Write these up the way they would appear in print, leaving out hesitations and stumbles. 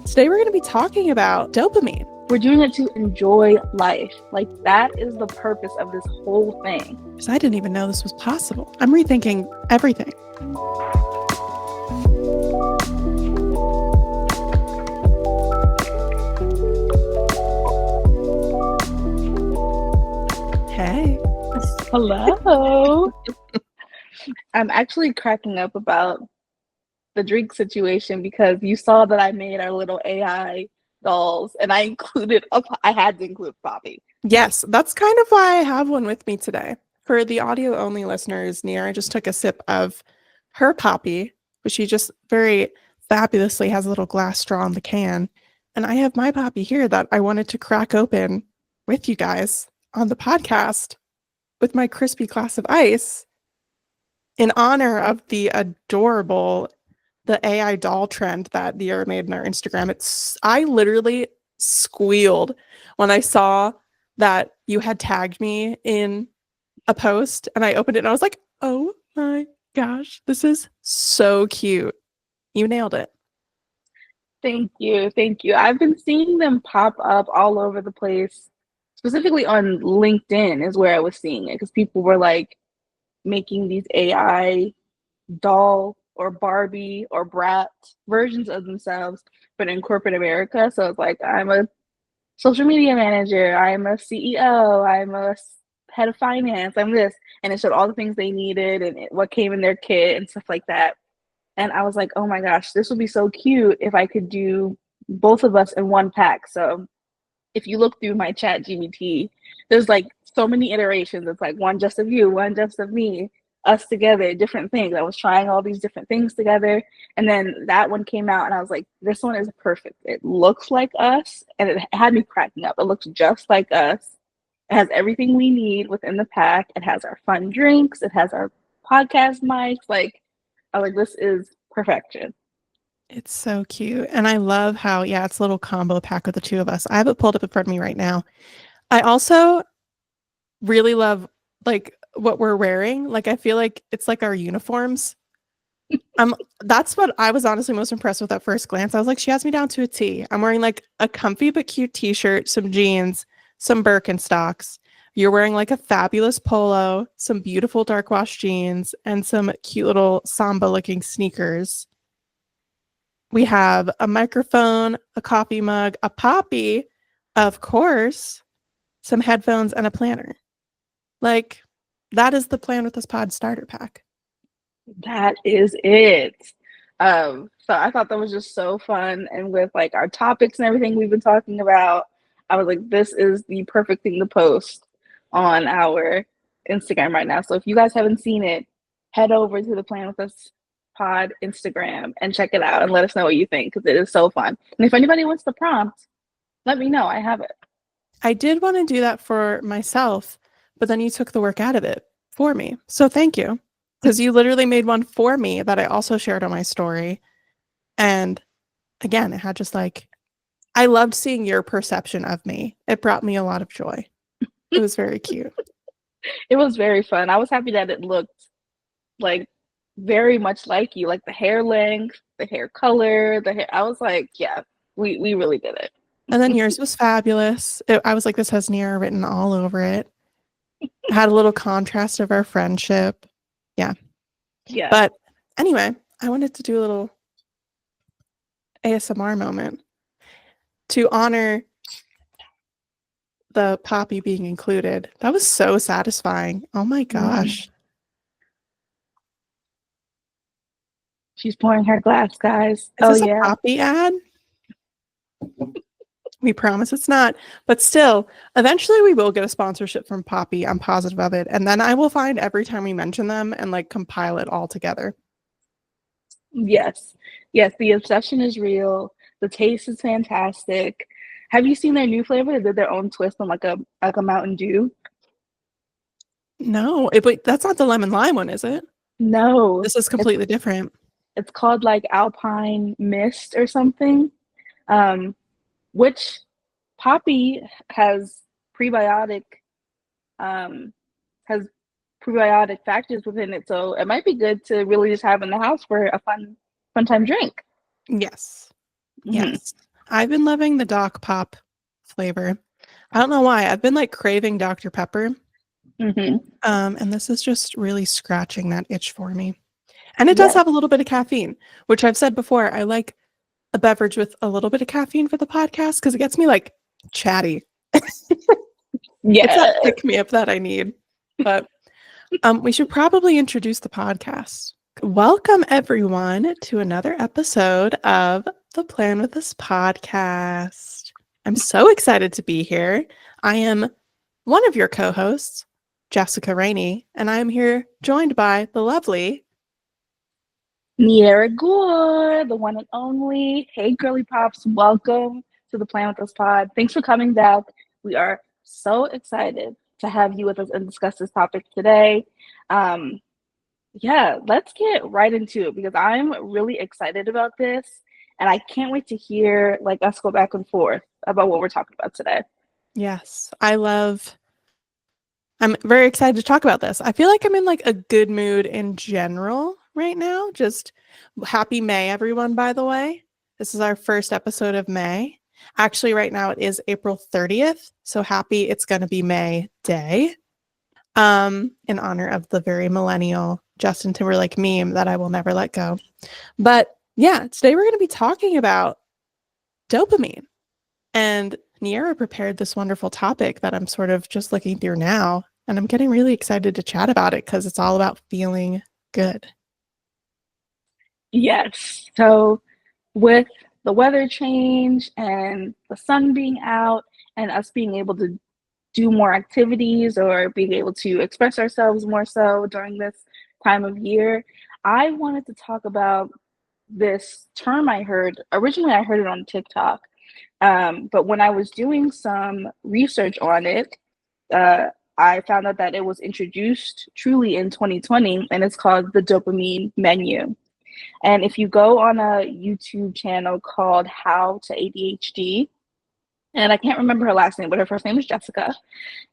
Today we're going to be talking about dopamine. We're doing it to enjoy life. Like, that is the purpose of this whole thing. Because I didn't even know this was possible. I'm rethinking everything. Hey. Hello. I'm actually cracking up about the drink situation because you saw that I made our little AI dolls and I had to include Poppy. Yes, that's kind of why I have one with me today. For the audio only listeners, Niara just took a sip of her Poppy, but she just very fabulously has a little glass straw in the can. And I have my Poppy here that I wanted to crack open with you guys on the podcast with my crispy glass of ice in honor of the adorable AI doll trend that Niara made in our Instagram. I literally squealed when I saw that you had tagged me in a post and I opened it and I was like, oh my gosh, this is so cute. You nailed it. Thank you. Thank you. I've been seeing them pop up all over the place. Specifically on LinkedIn is where I was seeing it because people were like making these AI doll or Barbie or Brat versions of themselves, but in corporate America. So it's like, I'm a social media manager, I'm a CEO, I'm a head of finance, I'm this. And it showed all the things they needed and what came in their kit and stuff like that. And I was like, oh my gosh, this would be so cute if I could do both of us in one pack. So if you look through my chat GBT, there's like so many iterations. It's like one just of you, one just of me, us together, different things. I was trying all these different things together. And then that one came out and I was like, this one is perfect. It looks like us and it had me cracking up. It looks just like us. It has everything we need within the pack. It has our fun drinks. It has our podcast mics. Like, I was like, this is perfection. It's so cute. And I love how, yeah, it's a little combo pack with the two of us. I have it pulled up in front of me right now. I also really love like what we're wearing. Like I feel like it's like our uniforms. That's what I was honestly most impressed with at first glance. I was like, she has me down to a T. I'm wearing like a comfy but cute t-shirt, some jeans, some Birkenstocks. You're wearing like a fabulous polo, some beautiful dark wash jeans, and some cute little Samba looking sneakers. We have a microphone, a coffee mug, a Poppy, of course, some headphones, and a planner. Like, that is the plan with this pod starter pack. That is it. So I thought that was just so fun. And with like our topics and everything we've been talking about, I was like, this is the perfect thing to post on our Instagram right now. So if you guys haven't seen it, head over to the Plan With Us Pod Instagram and check it out and let us know what you think because it is so fun. And if anybody wants the prompt, let me know. I have it. I did want to do that for myself, but then you took the work out of it for me. So thank you. Because you literally made one for me that I also shared on my story. And again, it had just like, I loved seeing your perception of me. It brought me a lot of joy. It was very cute. It was very fun. I was happy that it looked like very much like you, like the hair length, the hair color, the hair. I was like, yeah, we really did it. And then yours was fabulous. I was like, this has Niara written all over it. It had a little contrast of our friendship. Yeah. Yeah. But anyway, I wanted to do a little ASMR moment to honor the Poppy being included. That was so satisfying. Oh my gosh. She's pouring her glass, guys. Is this a Poppy ad? We promise it's not. But still, eventually we will get a sponsorship from Poppy. I'm positive of it. And then I will find every time we mention them and like compile it all together. Yes. Yes, the obsession is real. The taste is fantastic. Have you seen their new flavor? They did their own twist on like a Mountain Dew. No, but that's not the lemon lime one, is it? No. This is completely different. It's called like Alpine Mist or something. Which Poppy has prebiotic has prebiotic factors within it, so it might be good to really just have in the house for a fun time drink. Yes. Yes. I've been loving the Doc Pop flavor. I don't know why. I've been like craving Dr. Pepper. Mm-hmm. And this is just really scratching that itch for me. And it does Yes. have a little bit of caffeine, which I've said before. I like a beverage with a little bit of caffeine for the podcast because it gets me like chatty. It's that Yeah. pick me up that I need. But we should probably introduce the podcast. Welcome everyone to another episode of the Plan with Us podcast. I'm so excited to be here. I am one of your co-hosts, Jessica Raney, and I'm here joined by the lovely Niara Gore, the one and only. Hey, girly pops. Welcome to the Plan with Us pod. Thanks for coming back. We are so excited to have you with us and discuss this topic today. Yeah, let's get right into it because I'm really excited about this and I can't wait to hear like us go back and forth about what we're talking about today. Yes, I'm very excited to talk about this. I feel like I'm in like a good mood in general right now. Just happy May, everyone, by the way. This is our first episode of May. Actually, right now it is April 30th. So happy it's gonna be May Day. In honor of the very millennial Justin Timberlake meme that I will never let go. But yeah, today we're gonna be talking about dopamine. And Niara prepared this wonderful topic that I'm sort of just looking through now. And I'm getting really excited to chat about it because it's all about feeling good. Yes. So with the weather change and the sun being out and us being able to do more activities or being able to express ourselves more so during this time of year, I wanted to talk about this term I heard. Originally, I heard it on TikTok, but when I was doing some research on it, uh, I found out that it was introduced truly in 2020, and it's called the dopamine menu. And if you go on a YouTube channel called How to ADHD, and I can't remember her last name, but her first name is Jessica,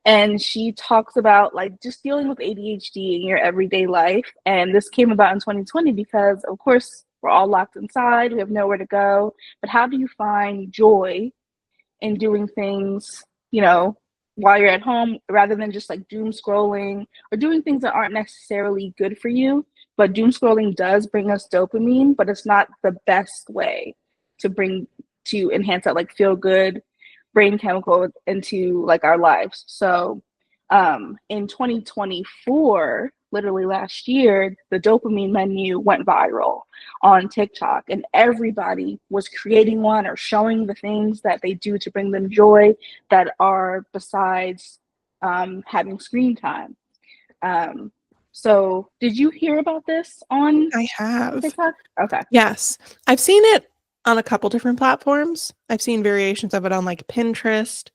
and she talks about like just dealing with ADHD in your everyday life. And this came about in 2020 because, of course, we're all locked inside, we have nowhere to go. But how do you find joy in doing things, you know, while you're at home rather than just like doom scrolling or doing things that aren't necessarily good for you? But doom scrolling does bring us dopamine, but it's not the best way to enhance that like feel good brain chemical into like our lives. So in 2024, literally last year, the dopamine menu went viral on TikTok, and everybody was creating one or showing the things that they do to bring them joy that are besides having screen time. So, did you hear about this on I have. TikTok? Okay. Yes. I've seen it on a couple different platforms. I've seen variations of it on like Pinterest,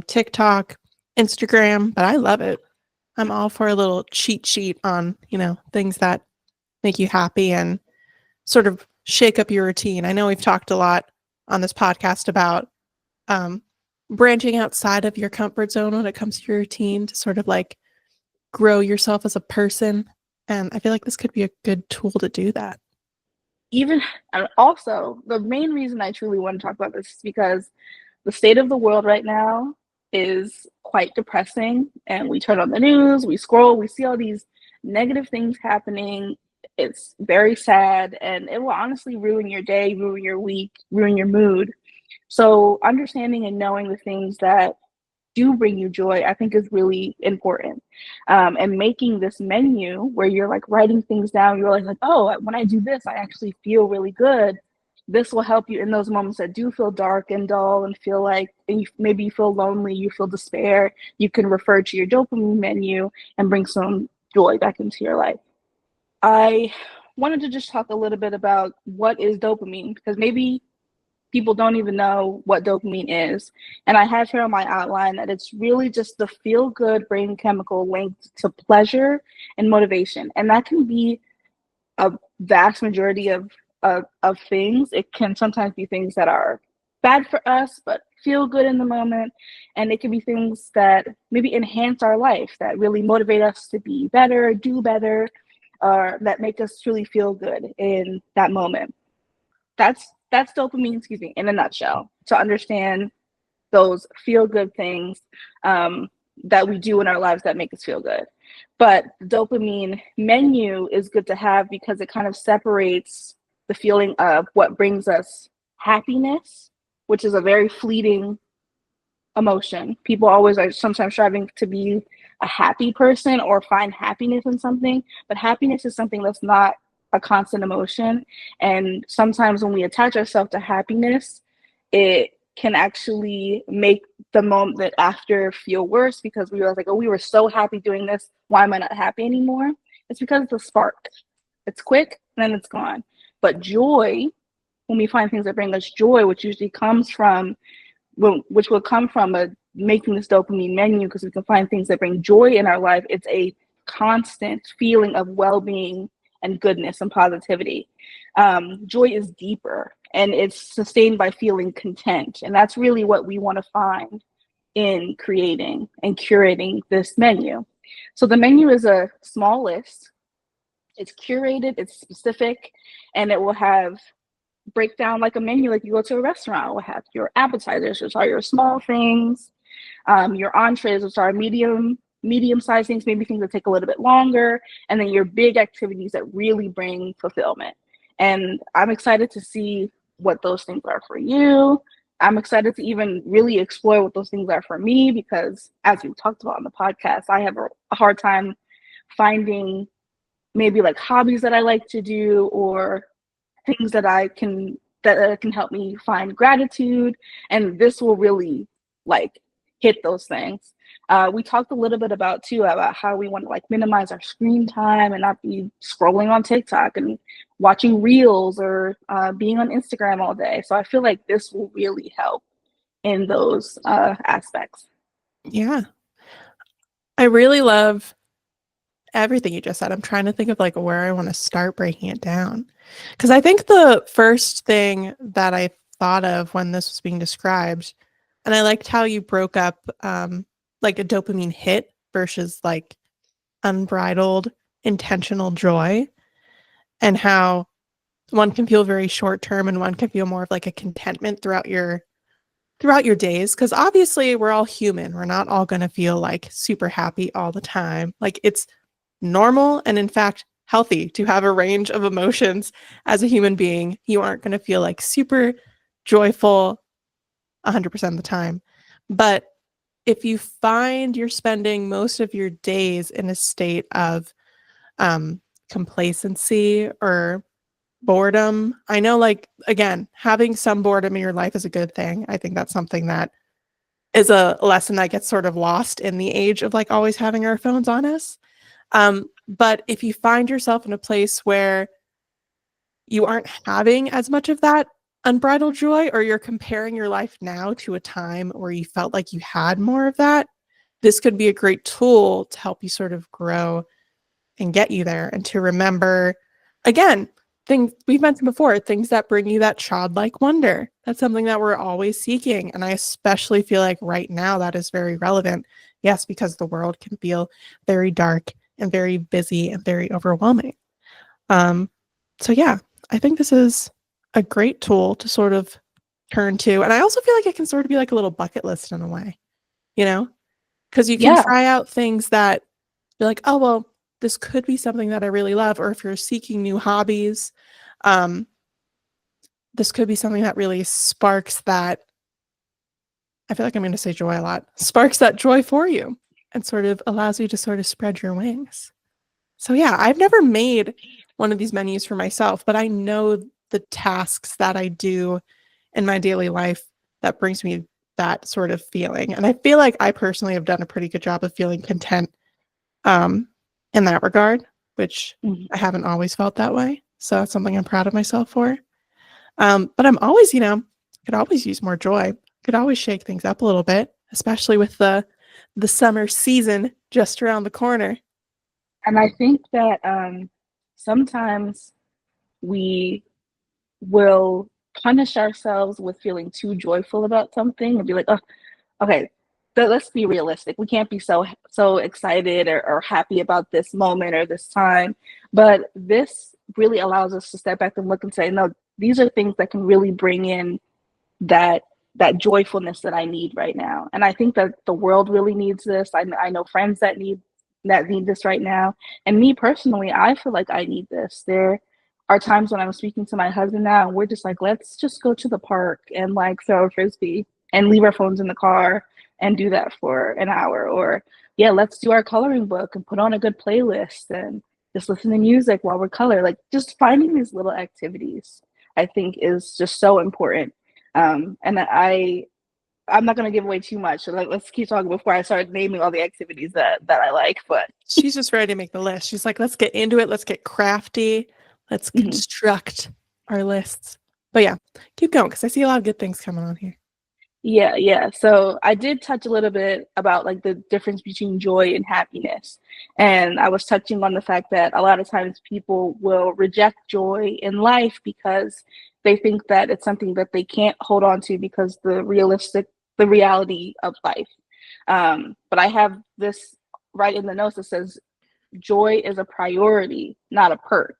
TikTok, Instagram, but I love it. I'm all for a little cheat sheet on, things that make you happy and sort of shake up your routine. I know we've talked a lot on this podcast about um, branching outside of your comfort zone when it comes to your routine to sort of like grow yourself as a person. And I feel like this could be a good tool to do that. Even and also, the main reason I truly want to talk about this is because the state of the world right now is quite depressing. And we turn on the news, we scroll, we see all these negative things happening. It's very sad, and it will honestly ruin your day, ruin your week, ruin your mood. So, understanding and knowing the things that do bring you joy, I think is really important. And making this menu where you're like writing things down, you're like, oh, when I do this, I actually feel really good. This will help you in those moments that do feel dark and dull and feel like and maybe you feel lonely, you feel despair. You can refer to your dopamine menu and bring some joy back into your life. I wanted to just talk a little bit about what is dopamine because maybe people don't even know what dopamine is. And I have here on my outline that it's really just the feel good brain chemical linked to pleasure and motivation. And that can be a vast majority of things. It can sometimes be things that are bad for us, but feel good in the moment. And it can be things that maybe enhance our life, that really motivate us to be better, do better, or that make us truly feel good in that moment. That's that's dopamine, excuse me, in a nutshell. To understand those feel good things that we do in our lives that make us feel good. But the dopamine menu is good to have because it kind of separates the feeling of what brings us happiness, which is a very fleeting emotion. People always are sometimes striving to be a happy person or find happiness in something, but happiness is something that's not a constant emotion. And sometimes when we attach ourselves to happiness, it can actually make the moment after feel worse because we were like, oh, we were so happy doing this. Why am I not happy anymore? It's because it's a spark. It's quick and then it's gone. But joy, when we find things that bring us joy, which usually comes from which will come from making this dopamine menu because we can find things that bring joy in our life. It's a constant feeling of well-being and goodness and positivity. Joy is deeper and it's sustained by feeling content. And that's really what we want to find in creating and curating this menu. So the menu is a small list. It's curated, it's specific, and it will have break down like a menu, like you go to a restaurant. We'll have your appetizers, which are your small things, your entrees, which are medium-sized things, maybe things that take a little bit longer, and then your big activities that really bring fulfillment. And I'm excited to see what those things are for you. I'm excited to even really explore what those things are for me because, as we talked about on the podcast, I have a hard time finding maybe like hobbies that I like to do or things that can help me find gratitude, and this will really like hit those things. We talked a little bit about how we want to like minimize our screen time and not be scrolling on TikTok and watching reels or being on Instagram all day. So I feel like this will really help in those aspects. Yeah. I really love everything you just said. I'm trying to think of like where I want to start breaking it down. Because I think the first thing that I thought of when this was being described, and I liked how you broke up like a dopamine hit versus like unbridled intentional joy, and how one can feel very short term and one can feel more of like a contentment throughout your days, because obviously we're all human. We're not all going to feel like super happy all the time. Like it's normal and in fact healthy to have a range of emotions as a human being. You aren't going to feel like super joyful 100% of the time. But if you find you're spending most of your days in a state of complacency or boredom, I know, like, again, having some boredom in your life is a good thing. I think that's something that is a lesson that gets sort of lost in the age of like always having our phones on us. But if you find yourself in a place where you aren't having as much of that unbridled joy, or you're comparing your life now to a time where you felt like you had more of that, this could be a great tool to help you sort of grow and get you there, and to remember, again, things we've mentioned before, things that bring you that childlike wonder. That's something that we're always seeking. And I especially feel like right now that is very relevant. Yes, because the world can feel very dark and very busy and very overwhelming. So yeah, I think this is a great tool to sort of turn to. And I also feel like it can sort of be like a little bucket list in a way, you know, because you can Yeah. try out things that you're like, oh, well, this could be something that I really love. Or if you're seeking new hobbies, um, this could be something that really sparks that. I feel like I'm going to say joy a lot, sparks that joy for you and sort of allows you to sort of spread your wings. So yeah, I've never made one of these menus for myself, but I know the tasks that I do in my daily life that brings me that sort of feeling. And I feel like I personally have done a pretty good job of feeling content um, in that regard, which Mhm. I haven't always felt that way. So that's something I'm proud of myself for. But I'm always, could always use more joy. Could always shake things up a little bit, especially with the summer season just around the corner. And I think that sometimes we will punish ourselves with feeling too joyful about something and be like, oh, okay, let's be realistic. We can't be so excited or happy about this moment or this time. But this really allows us to step back and look and say, no, these are things that can really bring in that joyfulness that I need right now. And I think that the world really needs this. I know friends that need this right now. And me personally, I feel like I need this. There are times when I'm speaking to my husband now and we're just like, let's just go to the park and like throw a frisbee and leave our phones in the car and do that for an hour. Or yeah, let's do our coloring book and put on a good playlist and just listen to music while we're color. Like just finding these little activities I think is just so important. And I'm not gonna give away too much. So let's keep talking before I start naming all the activities that I like. But She's just ready to make the list. She's like, let's get into it. Let's get crafty. Let's mhm. construct our lists. But yeah, keep going because I see a lot of good things coming on here. Yeah. So I did touch a little bit about like the difference between joy and happiness. And I was touching on the fact that a lot of times people will reject joy in life because they think that it's something that they can't hold on to because the reality of life. But I have this right in the notes that says joy is a priority, not a perk.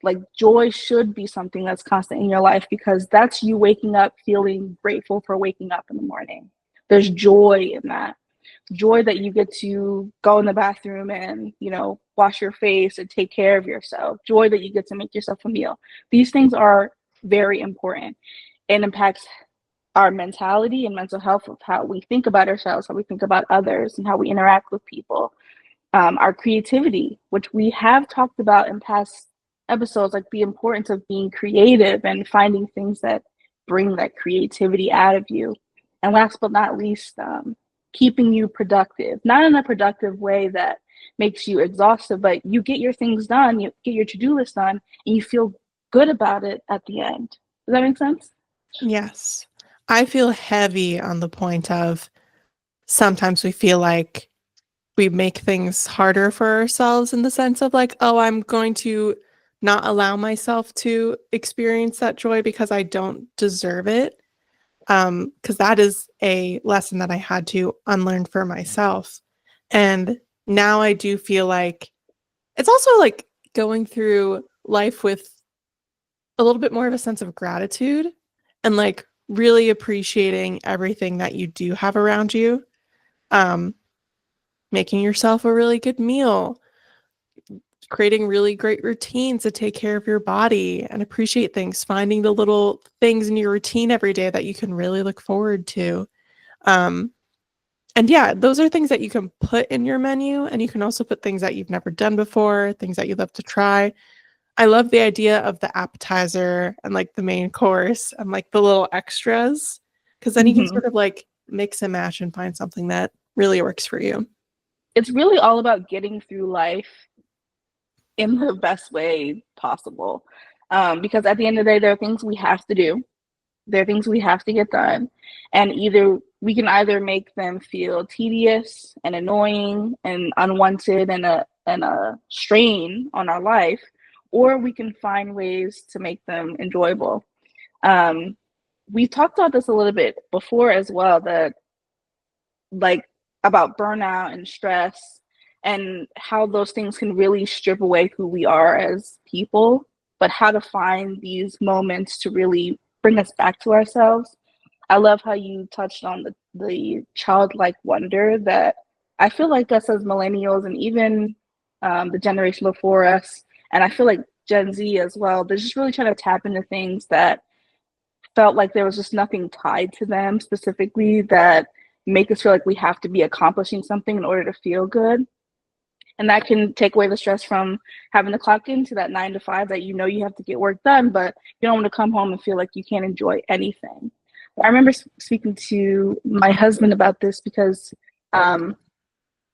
Like joy should be something that's constant in your life because that's you waking up feeling grateful for waking up in the morning. There's joy in that. Joy that you get to go in the bathroom and, wash your face and take care of yourself. Joy that you get to make yourself a meal. These things are very important and impacts our mentality and mental health of how we think about ourselves, how we think about others, and how we interact with people. Our creativity, which we have talked about in past episodes, like the importance of being creative and finding things that bring that creativity out of you. And last but not least, keeping you productive, not in a productive way that makes you exhausted, but you get your things done, you get your to-do list done, and you feel good about it at the end. Does that make sense? Yes. I feel heavy on the point of sometimes we feel like we make things harder for ourselves in the sense of like, oh, I'm going to not allow myself to experience that joy because I don't deserve it. Because that is a lesson that I had to unlearn for myself. And now I do feel like it's also like going through life with a little bit more of a sense of gratitude and like really appreciating everything that you do have around you. Um, Making yourself a really good meal, creating really great routines to take care of your body and appreciate things, finding the little things in your routine every day that you can really look forward to. Um, and yeah, those are things that you can put in your menu, and you can also put things that you've never done before, things that you'd love to try. I love the idea of the appetizer and like the main course and like the little extras, because then you can Mm-hmm. sort of like mix and match and find something that really works for you. It's really all about getting through life in the best way possible. Because at the end of the day, there are things we have to do. There are things we have to get done. And we can either make them feel tedious and annoying and unwanted and a strain on our life, or we can find ways to make them enjoyable. Um, we talked about this a little bit before as well, that like about burnout and stress and how those things can really strip away who we are as people, but how to find these moments to really bring us back to ourselves. I love how you touched on the childlike wonder that I feel like us as millennials and even the generation before us, and I feel like Gen Z as well, they're just really trying to tap into things that felt like there was just nothing tied to them specifically that make us feel like we have to be accomplishing something in order to feel good. And that can take away the stress from having to clock into that 9 to 5 that you have to get work done, but you don't want to come home and feel like you can't enjoy anything. I remember speaking to my husband about this because um,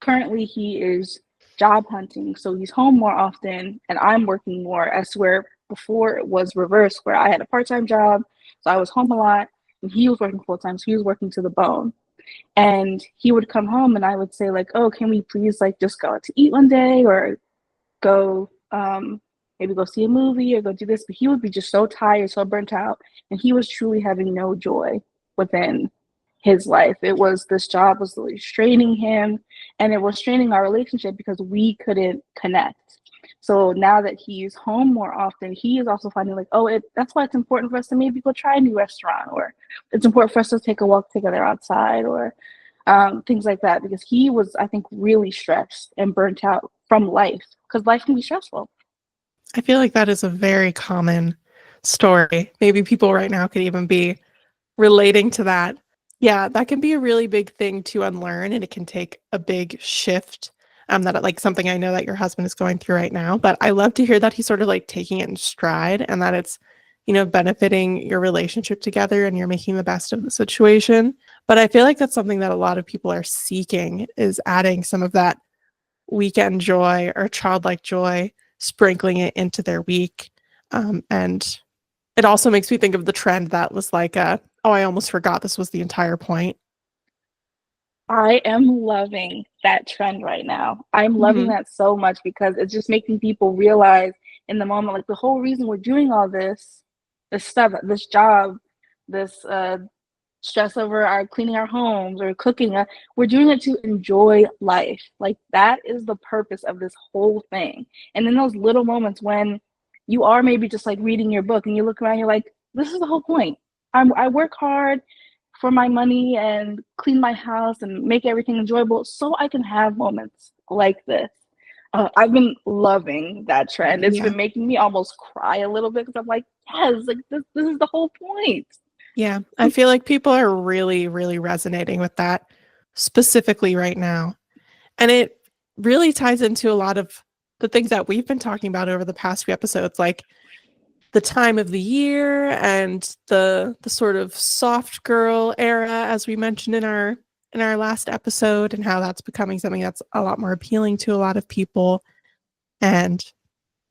currently he is job hunting, so he's home more often and I'm working more, as where before it was reversed, where I had a part-time job, so I was home a lot, and he was working full-time, so he was working to the bone. And he would come home and I would say like, oh, can we please like just go out to eat one day or go maybe go see a movie or go do this, but he would be just so tired, so burnt out, and he was truly having no joy within his life. It was This job was really straining him, and it was straining our relationship because we couldn't connect. So now that he's home more often, he is also finding like, oh, that's why it's important for us to maybe go try a new restaurant, or it's important for us to take a walk together outside, or things like that. Because he was, I think, really stressed and burnt out from life, because life can be stressful. I feel like that is a very common story. Maybe people right now could even be relating to that. Yeah, that can be a really big thing to unlearn, and it can take a big shift. That like something I know that your husband is going through right now, but I love to hear that he's sort of like taking it in stride and that it's, benefiting your relationship together and you're making the best of the situation. But I feel like that's something that a lot of people are seeking is adding some of that weekend joy or childlike joy, sprinkling it into their week. And it also makes me think of the trend that was like, oh, I almost forgot this was the entire point. I am loving that trend right now. I'm loving Mhm. that so much because it's just making people realize in the moment, like the whole reason we're doing all this stuff, this job, this stress over our cleaning our homes or cooking, we're doing it to enjoy life. Like that is the purpose of this whole thing. And in those little moments when you are maybe just like reading your book and you look around, you're like, this is the whole point. I work hard for my money and clean my house and make everything enjoyable so I can have moments like this. I've been loving that trend. It's Yeah. been making me almost cry a little bit because I'm like, yes, like this is the whole point. Yeah. I feel like people are really, really resonating with that specifically right now. And it really ties into a lot of the things that we've been talking about over the past few episodes, like the time of the year and the sort of soft girl era, as we mentioned in our last episode, and how that's becoming something that's a lot more appealing to a lot of people. And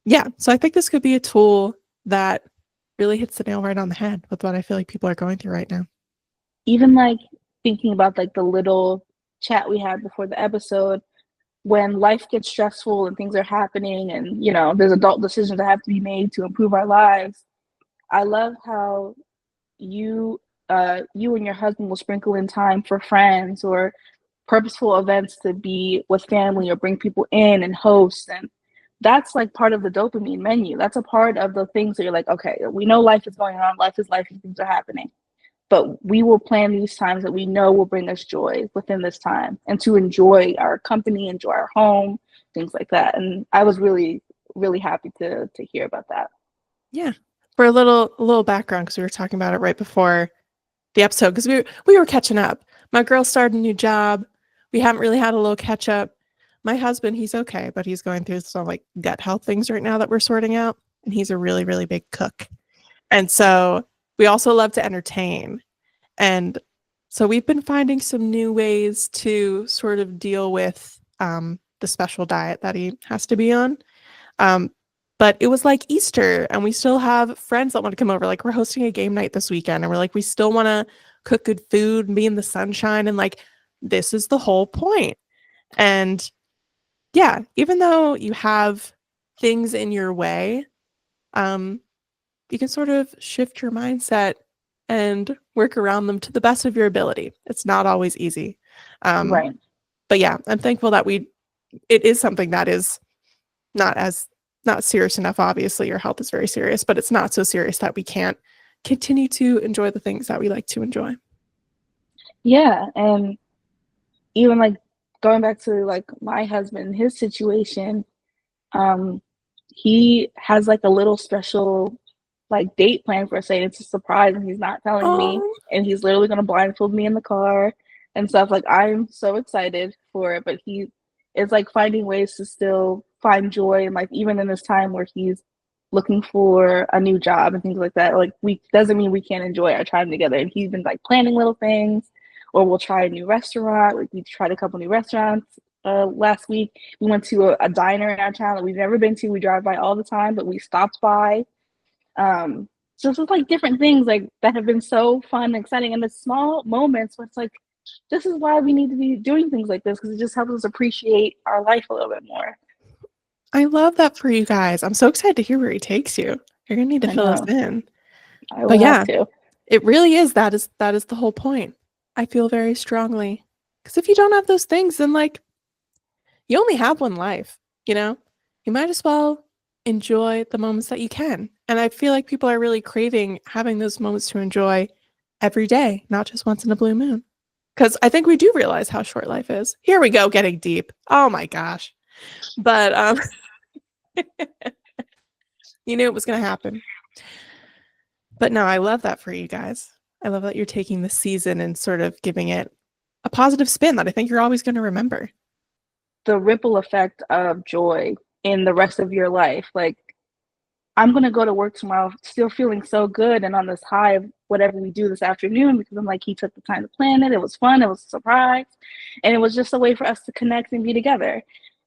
yeah, so I think this could be a tool that really hits the nail right on the head with what I feel like people are going through right now. Even like thinking about like the little chat we had before the episode, when life gets stressful and things are happening and there's adult decisions that have to be made to improve our lives. I love how you and your husband will sprinkle in time for friends or purposeful events to be with family or bring people in and host, and that's like part of the dopamine menu. That's a part of the things that you're like, okay, we know life is going on, life is life and things are happening, but we will plan these times that we know will bring us joy within this time and to enjoy our company, enjoy our home, things like that. And I was really, really happy to hear about that. Yeah. For a little background, because we were talking about it right before the episode, because we were catching up. My girl started a new job. We haven't really had a little catch up. My husband, he's okay, but he's going through some like gut health things right now that we're sorting out. And he's a really, really big cook. And so we also love to entertain. And so we've been finding some new ways to sort of deal with the special diet that he has to be on. Um, but it was like Easter, and we still have friends that want to come over. Like, we're hosting a game night this weekend, and we're like, we still want to cook good food and be in the sunshine. And like, this is the whole point. And yeah, even though you have things in your way, um, you can sort of shift your mindset and work around them to the best of your ability. It's not always easy. Um, Right. but yeah, I'm thankful that it is something that is not as not serious enough. Obviously, your health is very serious, but it's not so serious that we can't continue to enjoy the things that we like to enjoy. Yeah. And even like going back to like my husband, his situation, um, he has like a little special like date plan for us, and it's a surprise and he's not telling me, Oh, and he's literally gonna blindfold me in the car and stuff. Like I'm so excited for it, but he is like finding ways to still find joy and like even in this time where he's looking for a new job and things like that. Like we doesn't mean we can't enjoy our time together. And he's been like planning little things, or we'll try a new restaurant. Like we tried a couple new restaurants last week. We went to a diner in our town that we've never been to. We drive by all the time, but we stopped by. So it's just like different things like that have been so fun and exciting, and the small moments where it's like, this is why we need to be doing things like this, because it just helps us appreciate our life a little bit more. I love that for you guys. I'm so excited to hear where he takes you. You're gonna need to I fill us know. in. I But will have yeah, to. it really is that is the whole point. I feel very strongly. Because if you don't have those things, then like you only have one life, you know? you might as well enjoy the moments that you can. And I feel like people are really craving having those moments to enjoy every day, not just once in a blue moon. Because I think we do realize how short life is. Here we go, getting deep. Oh my gosh. But you knew it was going to happen. But no, I love that for you guys. I love that you're taking the season and sort of giving it a positive spin that I think you're always going to remember. The ripple effect of joy in the rest of your life. Like, I'm going to go to work tomorrow still feeling so good and on this high of whatever we do this afternoon because I'm like, he took the time to plan it. It was fun. It was a surprise. And it was just a way for us to connect and be together.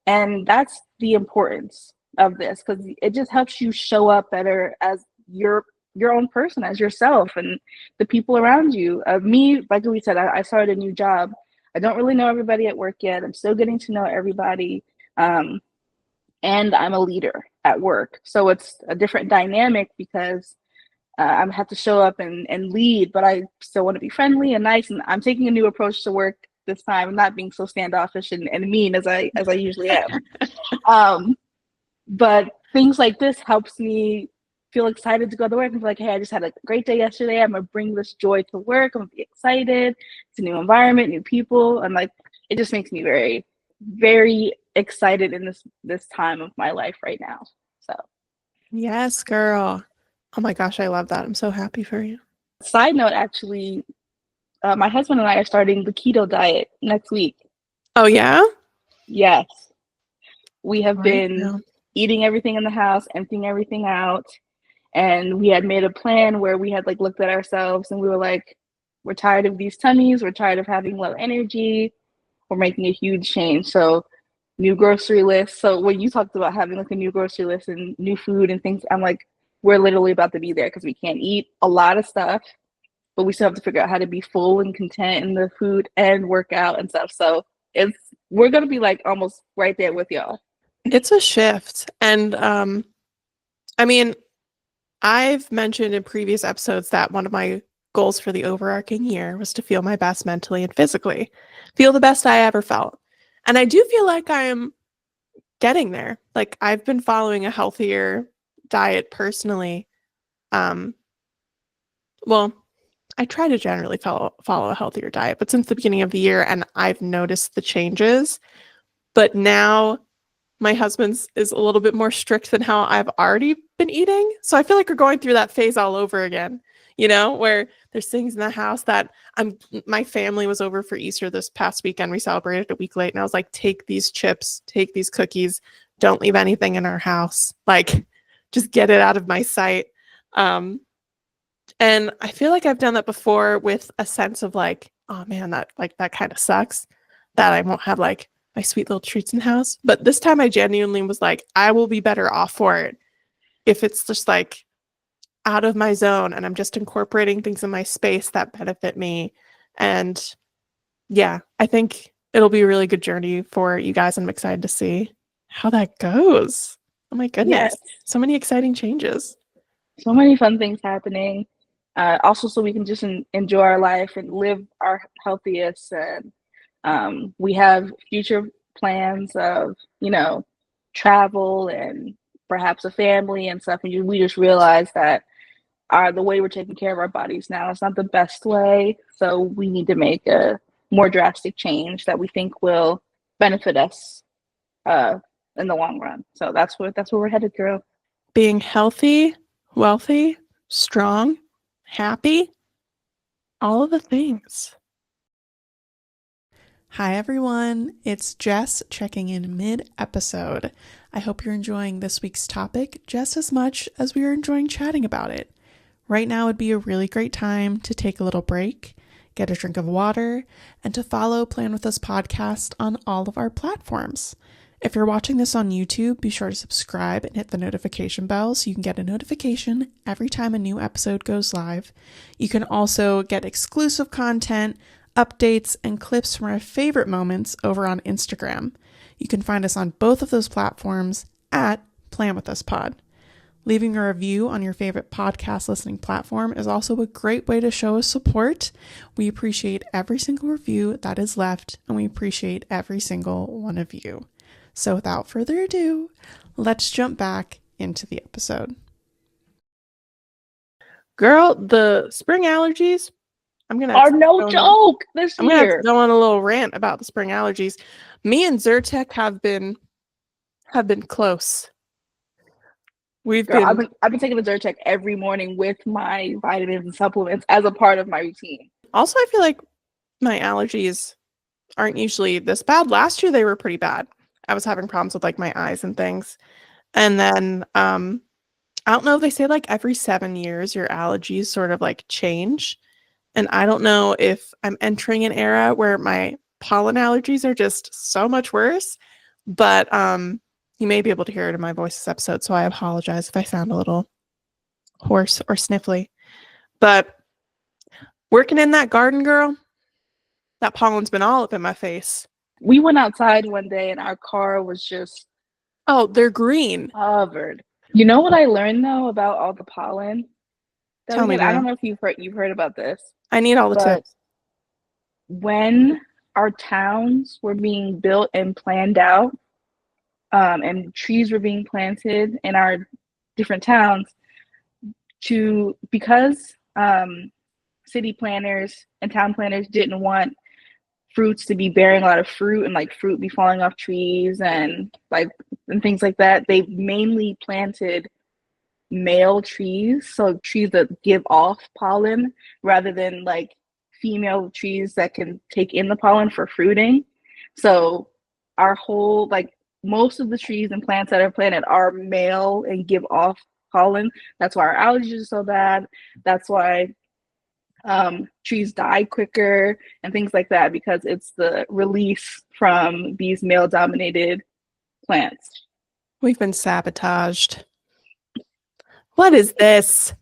And that's the importance of this because it just helps you show up better as your own person, as yourself and the people around you. Me, like we said, I started a new job. I don't really know everybody at work yet. I'm still getting to know everybody. And I'm a leader at work. So it's a different dynamic because I have to show up and lead, but I still want to be friendly and nice. And I'm taking a new approach to work this time. I'm not being so standoffish and mean as I usually am. But things like this helps me feel excited to go to work and be like, hey, I just had a great day yesterday. I'm gonna bring this joy to work. I'm gonna be excited. It's a new environment, new people. And like it just makes me very, very excited in this time of my life right now. So Yes, girl. Oh my gosh, I love that. I'm so happy for you. side note, actually, my husband and I are starting the keto diet next week. Oh, yeah? Yes, we have Right been now. eating everything in the house, emptying everything out, and we had made a plan where we had like looked at ourselves and we were like, we're tired of these tummies, we're tired of having low energy, we're making a huge change. So new grocery list. So when you talked about having like a new grocery list and new food and things, I'm like, we're literally about to be there because we can't eat a lot of stuff, but we still have to figure out how to be full and content in the food and work out and stuff. So we're gonna be like almost right there with y'all. It's a shift. And I mean, I've mentioned in previous episodes that one of my goals for the overarching year was to feel my best mentally and physically, feel the best I ever felt. And I do feel like I'm getting there. Like I've been following a healthier diet personally. Um, well, I try to generally follow a healthier diet, but since the beginning of the year, and I've noticed the changes. But now my husband's is a little bit more strict than how I've already been eating. So I feel like we're going through that phase all over again, where there's things in the house that my family was over for Easter this past weekend. We celebrated a week late and I was like, take these chips, take these cookies, don't leave anything in our house. Like just get it out of my sight. And I feel like I've done that before with a sense of like, oh man, that kind of sucks that I won't have like my sweet little treats in the house. But this time I genuinely was like, I will be better off for it if it's just like out of my zone and I'm just incorporating things in my space that benefit me. And yeah, I think it'll be a really good journey for you guys. I'm excited to see how that goes. Oh my Yes, goodness. So many exciting changes. so many fun things happening. Also, so we can just enjoy our life and live our healthiest. And we have future plans of, travel and perhaps a family and stuff. And we just realize that the way we're taking care of our bodies now is not the best way. So we need to make a more drastic change that we think will benefit us uh, in the long run. So that's where we're headed, girl. Being healthy, wealthy, strong, happy, all of the things. Hi, everyone. It's Jess checking in mid-episode. I hope you're enjoying this week's topic just as much as we are enjoying chatting about it. Right now would be a really great time to take a little break, get a drink of water, and to follow Plan With Us podcast on all of our platforms. If you're watching this on YouTube, be sure to subscribe and hit the notification bell so you can get a notification every time a new episode goes live. You can also get exclusive content, updates, and clips from our favorite moments over on Instagram. You can find us on both of those platforms at Plan With Us Pod. Leaving a review on your favorite podcast listening platform is also a great way to show us support. We appreciate every single review that is left, and we appreciate every single one of you. So without further ado, let's jump back into the episode. Girl, the spring allergies, I'm gonna have Are to no go joke this I'm gonna have to year. go on a little rant about the spring allergies. Me and Zyrtec have been close. We've Girl, been I've been taking the Zyrtec every morning with my vitamins and supplements as a part of my routine. also, I feel like my allergies aren't usually this bad. Last year they were pretty bad. I was having problems with like my eyes and things. And then I don't know, they say like every 7 years your allergies sort of like change. And I don't know if I'm entering an era where my pollen allergies are just so much worse. But you may be able to hear it in my voice this episode, so I apologize if I sound a little hoarse or sniffly. But working in that garden, girl, that pollen's been all up in my face. We went outside one day and our car was just Oh, they're green. covered. You know what I learned though about all the pollen that Tell we me, get? I don't girl. know if you've heard about this, I need all the but tips. when our towns were being built and planned out, and trees were being planted in our different towns, to because city planners and town planners didn't want fruits to be bearing a lot of fruit and like fruit be falling off trees and like and things like that. They mainly planted male trees, so trees that give off pollen rather than like female trees that can take in the pollen for fruiting. So our whole like most of the trees and plants that are planted are male and give off pollen. That's why our allergies are so bad. That's why trees die quicker and things like that because it's the release from these male dominated plants. We've been sabotaged. What is this?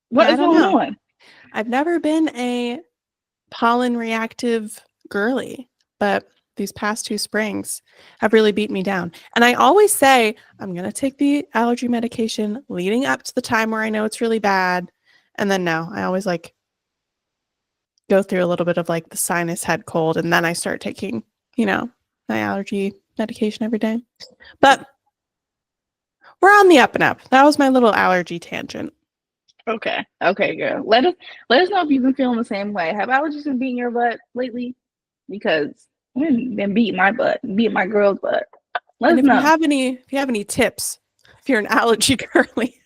What Yeah, I is don't going know. on? I've never been a pollen reactive girly, but these past 2 springs have really beat me down. And I always say I'm going to take the allergy medication leading up to the time where I know it's really bad. And then no, I always like go through a little bit of like the sinus head cold and then I start taking, my allergy medication every day. But we're on the up and up. That was my little allergy tangent. Okay. Okay, girl. Let us know if you've been feeling the same way. Have allergies been beating your butt lately? Because women been beating my butt, beating my girl's butt. Let And us know. if you have any tips, if you're an allergy girly,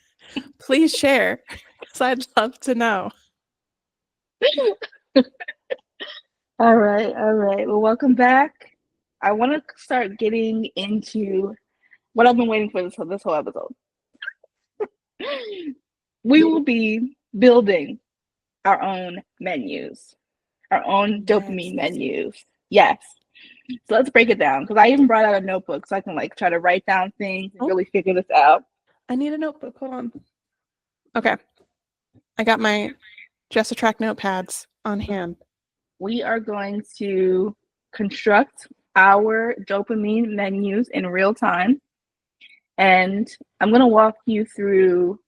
please share because I'd love to know. All right, all right. Well, welcome back. I want to start getting into what I've been waiting for this whole episode. We will be building our own menus, our own Yes. dopamine menus. Yes. So let's break it down because I even brought out a notebook so I can like try to write down things and Oh, really figure this out. I need a notebook. Hold on. Okay. I got my Jess Attract notepads on hand. We are going to construct our dopamine menus in real time. And I'm going to walk you through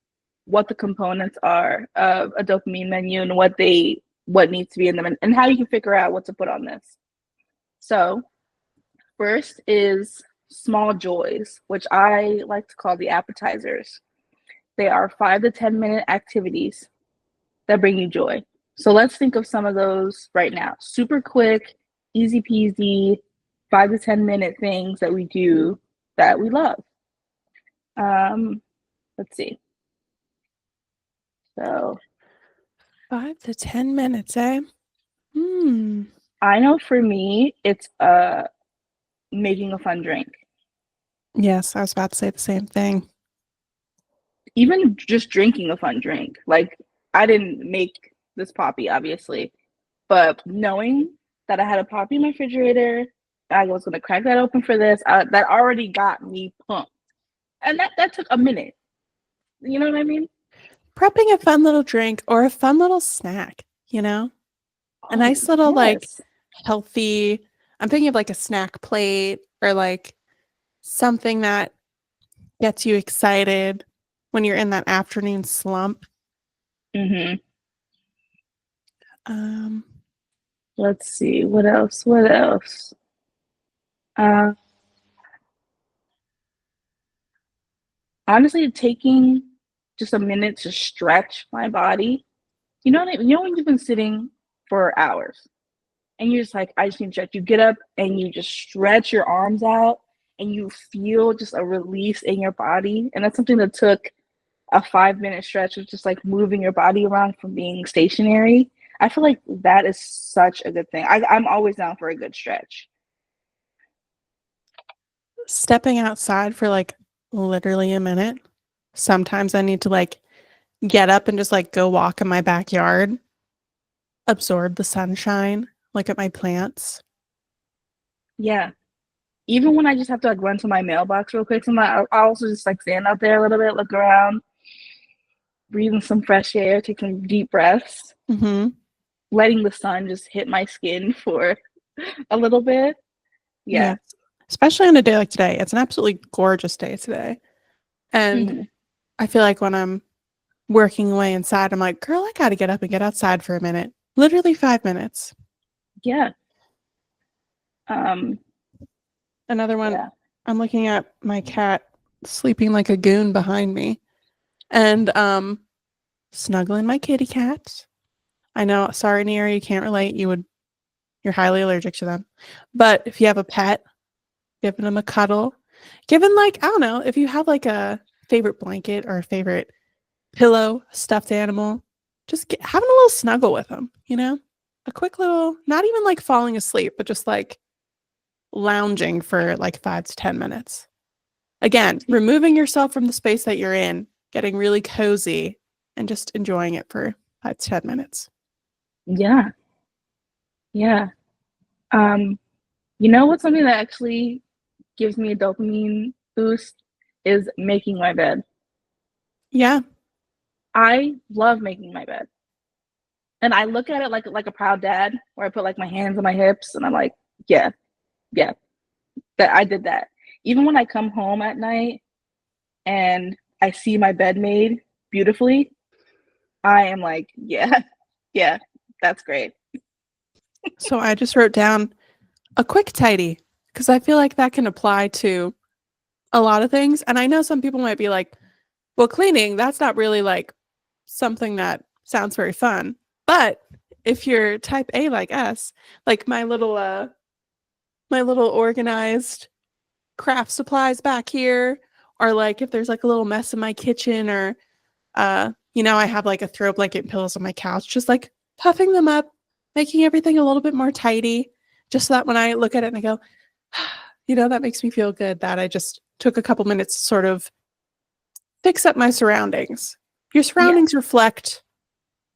what the components are of a dopamine menu and what needs to be in them and how you can figure out what to put on this. So, first is small joys, which I like to call the appetizers. They are 5 to 10 minute activities that bring you joy. So let's think of some of those right now. Super quick, easy peasy, 5 to 10 minute things that we do that we love. Um, let's see. So 5 to 10 minutes, eh? Hmm. I know for me, it's making a fun drink. Yes, I was about to say the same thing. Even just drinking a fun drink. Like I didn't make this poppy, obviously, but knowing that I had a poppy in my refrigerator, I was gonna crack that open for this. That already got me pumped, and that took a minute. You know what I mean? Prepping a fun little drink or a fun little snack, a Oh nice little like yes. healthy. I'm thinking of like a snack plate or like something that gets you excited when you're in that afternoon slump. Mm-hmm. Um, Let's see. What else? What else? Uh, Honestly, taking just a minute to stretch my body. You know when you've been sitting for hours and you're just like, I just need to stretch. You get up and you just stretch your arms out and you feel just a release in your body. And that's something that took a 5 minute stretch of just like moving your body around from being stationary. I feel like that is such a good thing. I'm always down for a good stretch. Stepping outside for like literally a minute. Sometimes I need to like get up and just like go walk in my backyard, absorb the sunshine, look at my plants. Yeah. Even when I just have to like run to my mailbox real quick, sometimes I also just like stand out there a little bit, look around, breathing some fresh air, take some deep breaths, Mm-hmm. letting the sun just hit my skin for a little bit. Yeah. Yeah. Especially on a day like today. It's an absolutely gorgeous day today. And Hmm. I feel like when I'm working away inside, I'm like, girl, I gotta get up and get outside for a minute. Literally 5 minutes. Yeah. Um, Another one, yeah. I'm looking at my cat sleeping like a goon behind me and snuggling my kitty cat. I know, sorry, Niara, you can't relate. You're highly allergic to them. But if you have a pet, giving them a cuddle, giving like, I don't know, if you have like a favorite blanket or a favorite pillow, stuffed animal, just having a little snuggle with them, you know? A quick little, not even like falling asleep, but just like lounging for like 5 to 10 minutes. Again, removing yourself from the space that you're in, getting really cozy, and just enjoying it for 5 to 10 minutes. Yeah. Yeah. Um, you know what's something that actually gives me a dopamine boost is making my bed. Yeah. I love making my bed. And I look at it like a proud dad where I put like my hands on my hips and I'm like, yeah, yeah, that I did that. Even when I come home at night and I see my bed made beautifully, I am like, yeah, yeah, that's great. So I just wrote down a quick tidy because I feel like that can apply to a lot of things. And I know some people might be like, well, cleaning, that's not really like something that sounds very fun. But if you're type A like us, like my little organized craft supplies back here, or like if there's like a little mess in my kitchen, or I have like a throw blanket and pillows on my couch, just like puffing them up, making everything a little bit more tidy, just so that when I look at it and I go, that makes me feel good that I just took a couple minutes to sort of fix up my surroundings. Your Yeah, surroundings reflect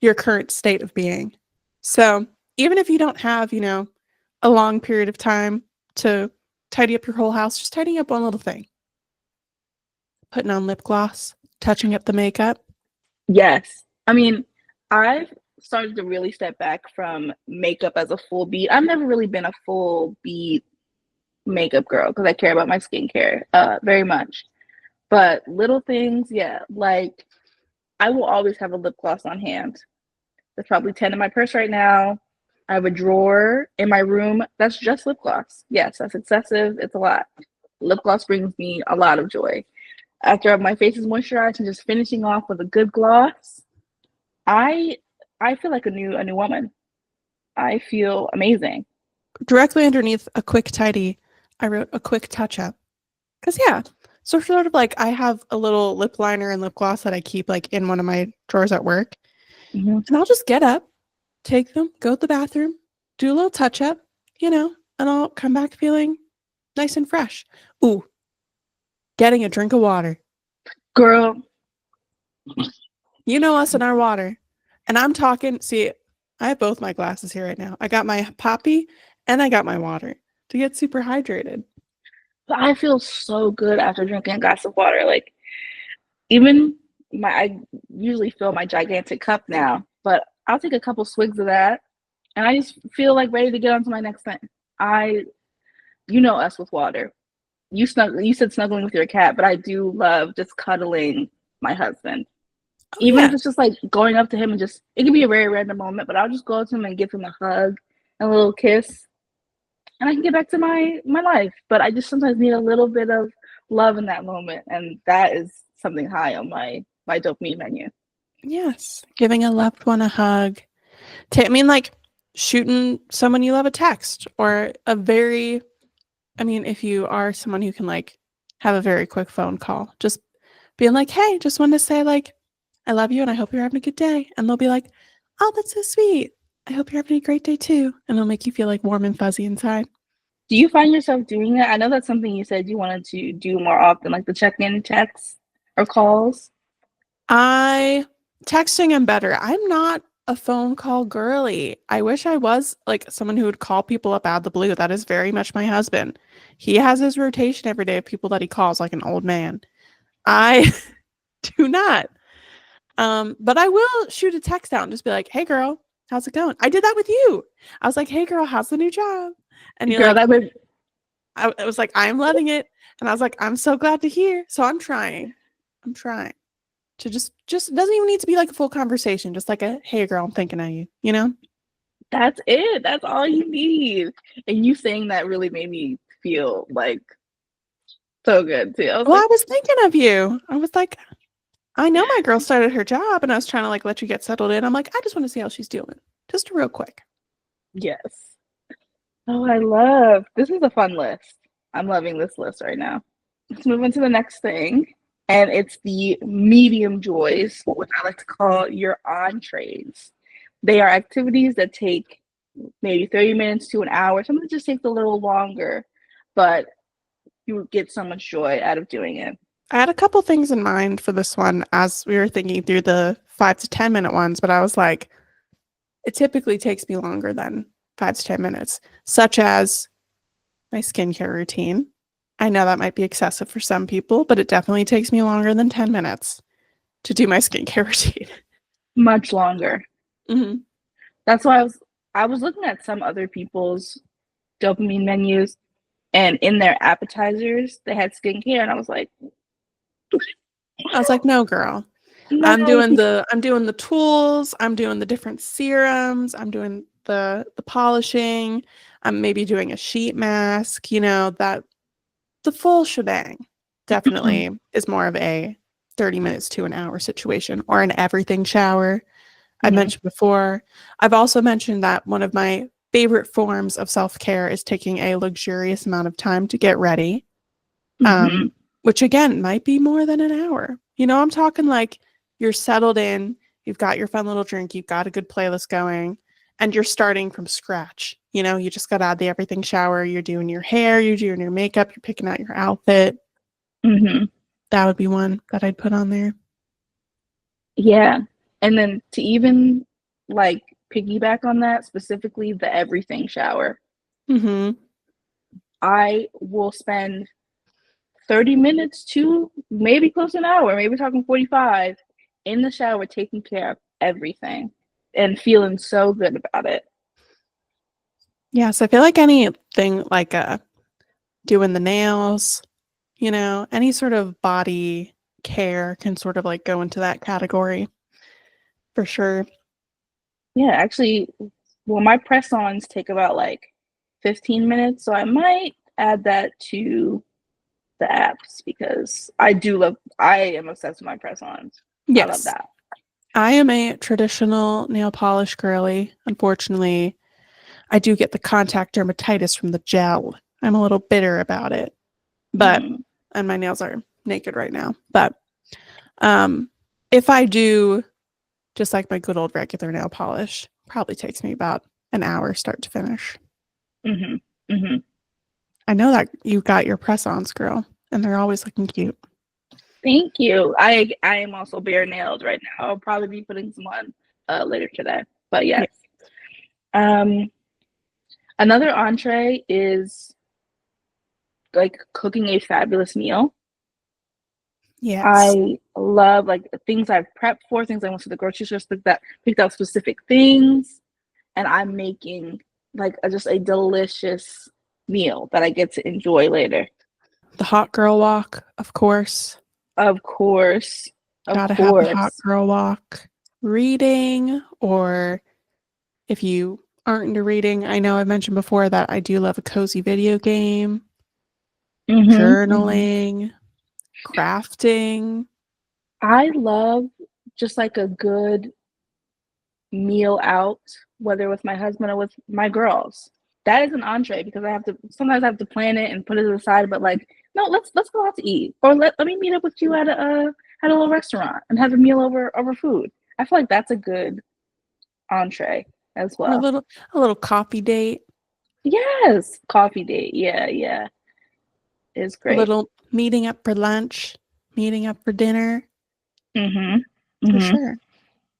your current state of being. So even if you don't have, a long period of time to tidy up your whole house, just tidying up one little thing. Putting on lip gloss, touching up the makeup. yes. I mean, I've started to really step back from makeup as a full beat. I've never really been a full beat makeup girl because I care about my skincare very much. But little things, yeah, like I will always have a lip gloss on hand. There's probably 10 in my purse right now. I have a drawer in my room that's just lip gloss. Yes, that's excessive. It's a lot. Lip gloss brings me a lot of joy. After my face is moisturized and just finishing off with a good gloss, I I feel like a new woman. I feel amazing. Directly underneath a quick tidy, I wrote a quick touch up. Because, yeah, so sort of like I have a little lip liner and lip gloss that I keep like in one of my drawers at work. Mm-hmm. And I'll just get up, take them, go to the bathroom, do a little touch up, and I'll come back feeling nice and fresh. Ooh, getting a drink of water. Girl, You know us and our water. And I'm talking, see, I have both my glasses here right now. I got my poppy and I got my water to get super hydrated. I feel so good after drinking a glass of water. Like even I usually fill my gigantic cup now, but I'll take a couple swigs of that and I just feel like ready to get on to my next thing. I you know us with water. You said snuggling with your cat, but I do love just cuddling my husband. Oh, Even if yeah. it's just like going up to him and just it can be a very random moment, but I'll just go up to him and give him a hug and a little kiss and I can get back to my life. But I just sometimes need a little bit of love in that moment, and that is something high on my dopamine menu. Yes. Giving a loved one a hug. I mean, like shooting someone you love a text or a very, I mean, if you are someone who can like have a very quick phone call, just being like, hey, just wanted to say like, I love you and I hope you're having a good day. And they'll be like, oh, that's so sweet. I hope you're having a great day too. And it'll make you feel like warm and fuzzy inside. Do you find yourself doing that? I know that's something you said you wanted to do more often, like the check-in texts or calls. I texting am better. I'm not a phone call girly. I wish I was like someone who would call people up out of the blue. That is very much my husband. He has his rotation every day of people that he calls like an old man. I do not. But I will shoot a text out and just be like, "Hey girl, how's it going?" I did that with you. I was like, "Hey girl, how's the new job?" And you're Girl, like, that would I was like, "I'm loving it." And I was like, "I'm so glad to hear." So I'm trying. I'm trying to just it doesn't even need to be like a full conversation, just like a hey girl, I'm thinking of you, you know? that's it. That's all you need. And you saying that really made me feel like so good too. I was Well, like, I was thinking of you. I was like, I know my girl started her job and I was trying to like let you get settled in. I'm like, I just want to see how she's doing. Just real quick. yes. Oh, I love this is a fun list. I'm loving this list right now. Let's move on to the next thing. And it's the medium joys, what I like to call your entrees. They are activities that take maybe 30 minutes to an hour. Some of it just takes a little longer, but you get so much joy out of doing it. I had a couple things in mind for this one as we were thinking through the 5 to 10 minute ones, but I was like, it typically takes me longer than 5 to 10 minutes, such as my skincare routine. I know that might be excessive for some people, but it definitely takes me longer than 10 minutes to do my skincare routine. Much longer. Mm-hmm. That's why I was looking at some other people's dopamine menus, and in their appetizers they had skincare, and I was like, I was like, no, girl. no. I'm doing the tools, I'm doing the different serums, I'm doing the polishing, I'm maybe doing a sheet mask, that the full shebang definitely is more of a 30 minutes to an hour situation or an everything shower. I Mhm, mentioned before. I've also mentioned that one of my favorite forms of self-care is taking a luxurious amount of time to get ready. mhm, um, which again might be more than an hour. I'm talking like you're settled in, you've got your fun little drink, you've got a good playlist going, and you're starting from scratch. You just got out of the everything shower, you're doing your hair, you're doing your makeup, you're picking out your outfit. mhm. That would be one that I'd put on there. Yeah, and then to even like piggyback on that, specifically the everything shower, Mm-hmm. I will spend 30 minutes to maybe close to an hour, maybe talking 45 in the shower taking care of everything and feeling so good about it. Yeah, so I feel like anything like doing the nails, any sort of body care can sort of like go into that category for sure. Yeah, actually, well, my press-ons take about like 15 minutes, so I might add that to the apps because I am obsessed with my press-ons. I love Yes. that. I am a traditional nail polish girly. Unfortunately, I do get the contact dermatitis from the gel. I'm a little bitter about it, but Mm, and my nails are naked right now. But um, if I do just like my good old regular nail polish, probably takes me about an hour start to finish. hmm hmm I know that you got your press-ons, girl, and they're always looking cute. Thank you. I am also bare nailed right now. I'll probably be putting some on later today. But Yeah. yes. Um, another entree is like cooking a fabulous meal. Yes. I love like things I've prepped for, things I went to the grocery store, picked out specific things, and I'm making like just a delicious meal that I get to enjoy later. The hot girl walk, of course. Of course, of Gotta have the hot course. girl walk. Reading, or if you aren't into reading, I know I mentioned before that I do love a cozy video game, Mm-hmm. Mm-hmm. journaling, crafting. I love just like a good meal out, whether with my husband or with my girls. That is an entree because I have to sometimes I have to plan it and put it aside. But like, no, let's go out to eat, or let me meet up with you at a little restaurant and have a meal over food. I feel like that's a good entree as Or well. a little coffee date, Yes, coffee date. Yeah, yeah, is a great. little meeting up for lunch, meeting up for dinner, Mhm. for Mhm. sure.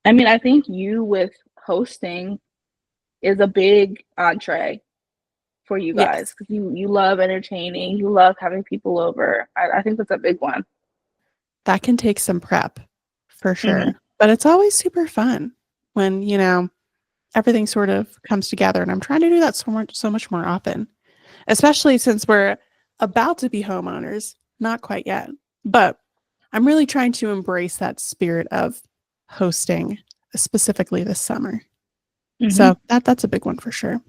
I mean, I think you with hosting is a big entree for you guys Yes, because you love entertaining, you love having people over. I think that's a big one. that can take some prep for Hmm. sure. But it's always super fun when, everything sort of comes together. And I'm trying to do that so much more often, especially since we're about to be homeowners. Not quite yet, but I'm really trying to embrace that spirit of hosting, specifically this summer. Hmm. So that's a big one for sure.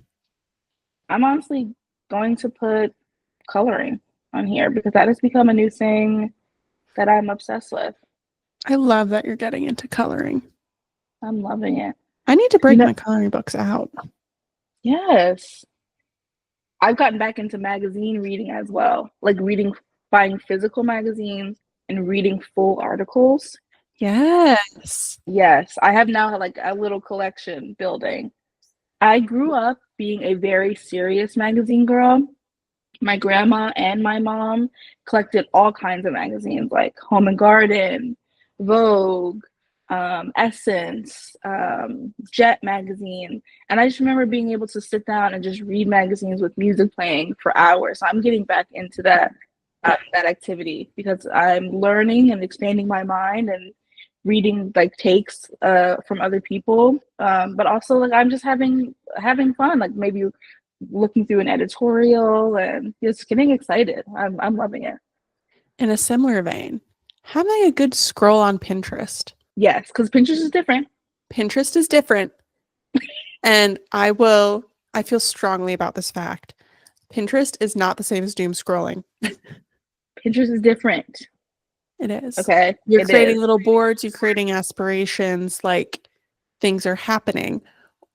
I'm honestly going to put coloring on here because that has become a new thing that I'm obsessed with. I love that you're getting into coloring. I'm loving it. I need to You break know, my coloring books out. yes, I've gotten back into magazine reading as well, like reading, buying physical magazines and reading full articles. Yes. Yes, I have now like a little collection building. I grew up being a very serious magazine girl. My grandma and my mom collected all kinds of magazines like Home and Garden, Vogue, Essence, Jet magazine. And I just remember being able to sit down and just read magazines with music playing for hours. So I'm getting back into that activity because I'm learning and expanding my mind and reading like takes from other people. But also like I'm just having fun, like maybe looking through an editorial and just getting excited. I'm loving it. In a similar vein, having a good scroll on Pinterest. Yes, because Pinterest is different. Pinterest is different, and I feel strongly about this fact. Pinterest is not the same as doom scrolling. Pinterest is different. It is. Okay, You're it is. creating little boards, you're creating aspirations, like things are happening,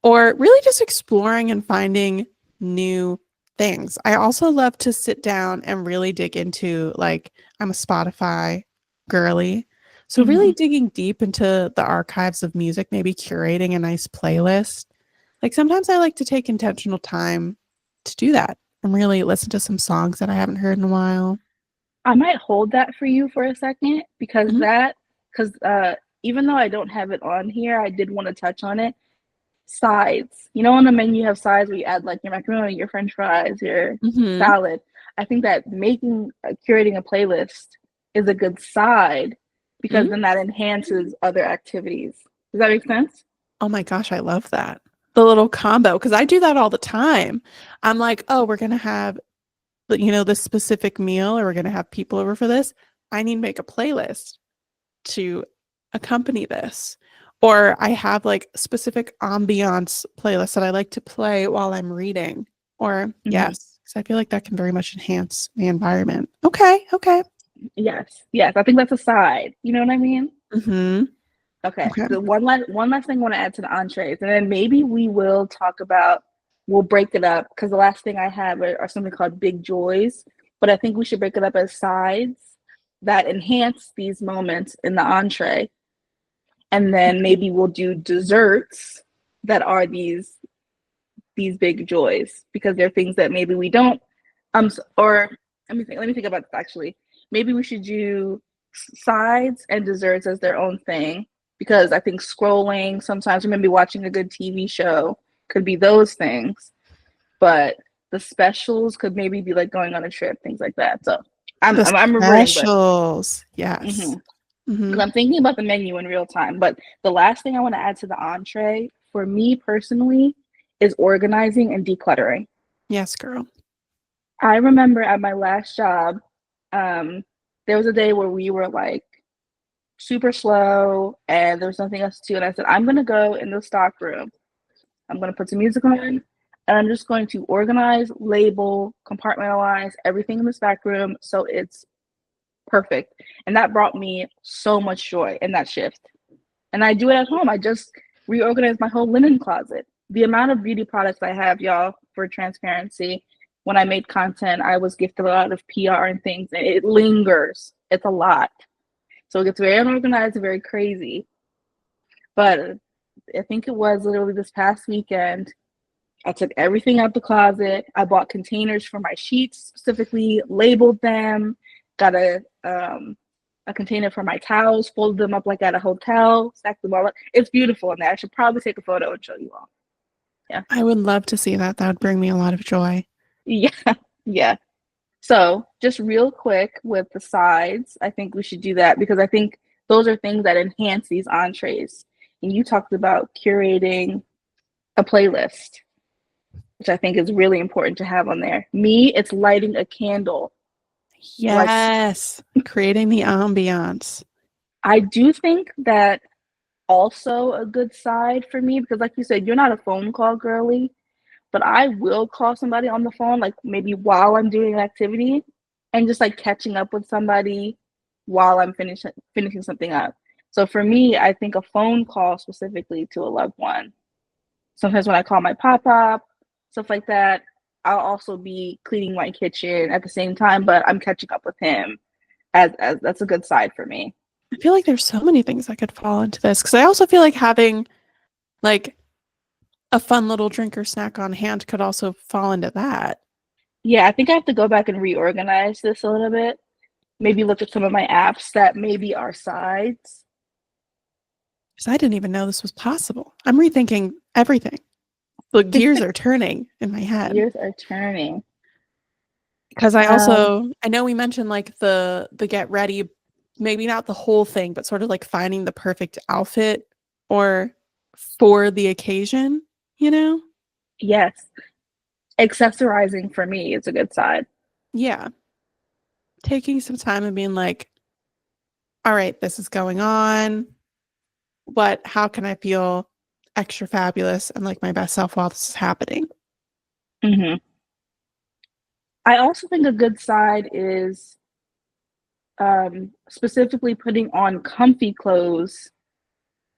or really just exploring and finding new things. I also love to sit down and really dig into, like, I'm a Spotify girly. So, really Hmm. digging deep into the archives of music, maybe curating a nice playlist. Like, sometimes I like to take intentional time to do that and really listen to some songs that I haven't heard in a while. I might hold that for you for a second Mhm. because even though I don't have it on here, I did want to touch on it. Sides. You know, on the menu you have sides where you add like your macaroni, your French fries, your Mhm. salad. I think that making curating a playlist is a good side because Mhm. then that enhances other activities. Does that make sense? Oh my gosh, I love that. The little combo, because I do that all the time. I'm like, oh, we're gonna have, this specific meal, or we're gonna have people over for this. I need to make a playlist to accompany this. Or I have like specific ambiance playlists that I like to play while I'm reading. Or Hmm. yes, because I feel like that can very much enhance the environment. Okay, okay. Yes, yes. I think that's a side. You know what I mean? Mm-hmm. Okay. Okay. So one last thing I want to add to the entrees, and then maybe we will talk about we'll break it up because the last thing I have are something called big joys, but I think we should break it up as sides that enhance these moments in the entree, and then maybe we'll do desserts that are these big joys because they're things that maybe we don't or let me think about this actually. Maybe we should do sides and desserts as their own thing because I think scrolling sometimes or maybe watching a good TV show could be those things, but the specials could maybe be like going on a trip, things like that. So I'm The I'm remembering, but specials. mm-hmm. Yes. Mm-hmm. Because I'm thinking about the menu in real time. But the last thing I want to add to the entree for me personally is organizing and decluttering. Yes, girl. I remember at my last job, um, there was a day where we were like super slow and there was nothing else to do. And I said, I'm going to go in the stock room. I'm going to put some music on and I'm just going to organize, label, compartmentalize everything in this back room so it's perfect. And that brought me so much joy in that shift. And I do it at home. I just reorganized my whole linen closet. The amount of beauty products I have, y'all, for transparency, when I made content, I was gifted a lot of PR and things, and it lingers. It's a lot. So it gets very unorganized and very crazy. But I think it was literally this past weekend. I took everything out the closet. I bought containers for my sheets specifically, labeled them, got a container for my towels, folded them up like at a hotel, stacked them all up. It's beautiful in there. I should probably take a photo and show you all. Yeah. I would love to see that. That would bring me a lot of joy. Yeah. Yeah. So just real quick with the sides, I think we should do that because I think those are things that enhance these entrees. And you talked about curating a playlist, which I think is really important to have on there. Me, it's lighting a candle. Yes. Creating the ambiance. I do think that also a good side for me because like you said, you're not a phone call girly, but I will call somebody on the phone, like maybe while I'm doing an activity and just like catching up with somebody while I'm finishing something up. So for me, I think a phone call specifically to a loved one. Sometimes when I call my pop-up, stuff like that, I'll also be cleaning my kitchen at the same time, but I'm catching up with him as that's a good side for me. I feel like there's so many things that could fall into this because I also feel like having like a fun little drink or snack on hand could also fall into that. Yeah, I think I have to go back and reorganize this a little bit. Maybe look at some of my apps that maybe are sides. Because I didn't even know this was possible. I'm rethinking everything. The gears are turning in my head. Gears are turning. Because I know we mentioned like the get ready, maybe not the whole thing, but sort of like finding the perfect outfit or for the occasion, you know? Yes. Accessorizing for me is a good side. Yeah. Taking some time and being like, all right, this is going on. How can I feel extra fabulous and like my best self while this is happening? Mm-hmm. I also think a good side is specifically putting on comfy clothes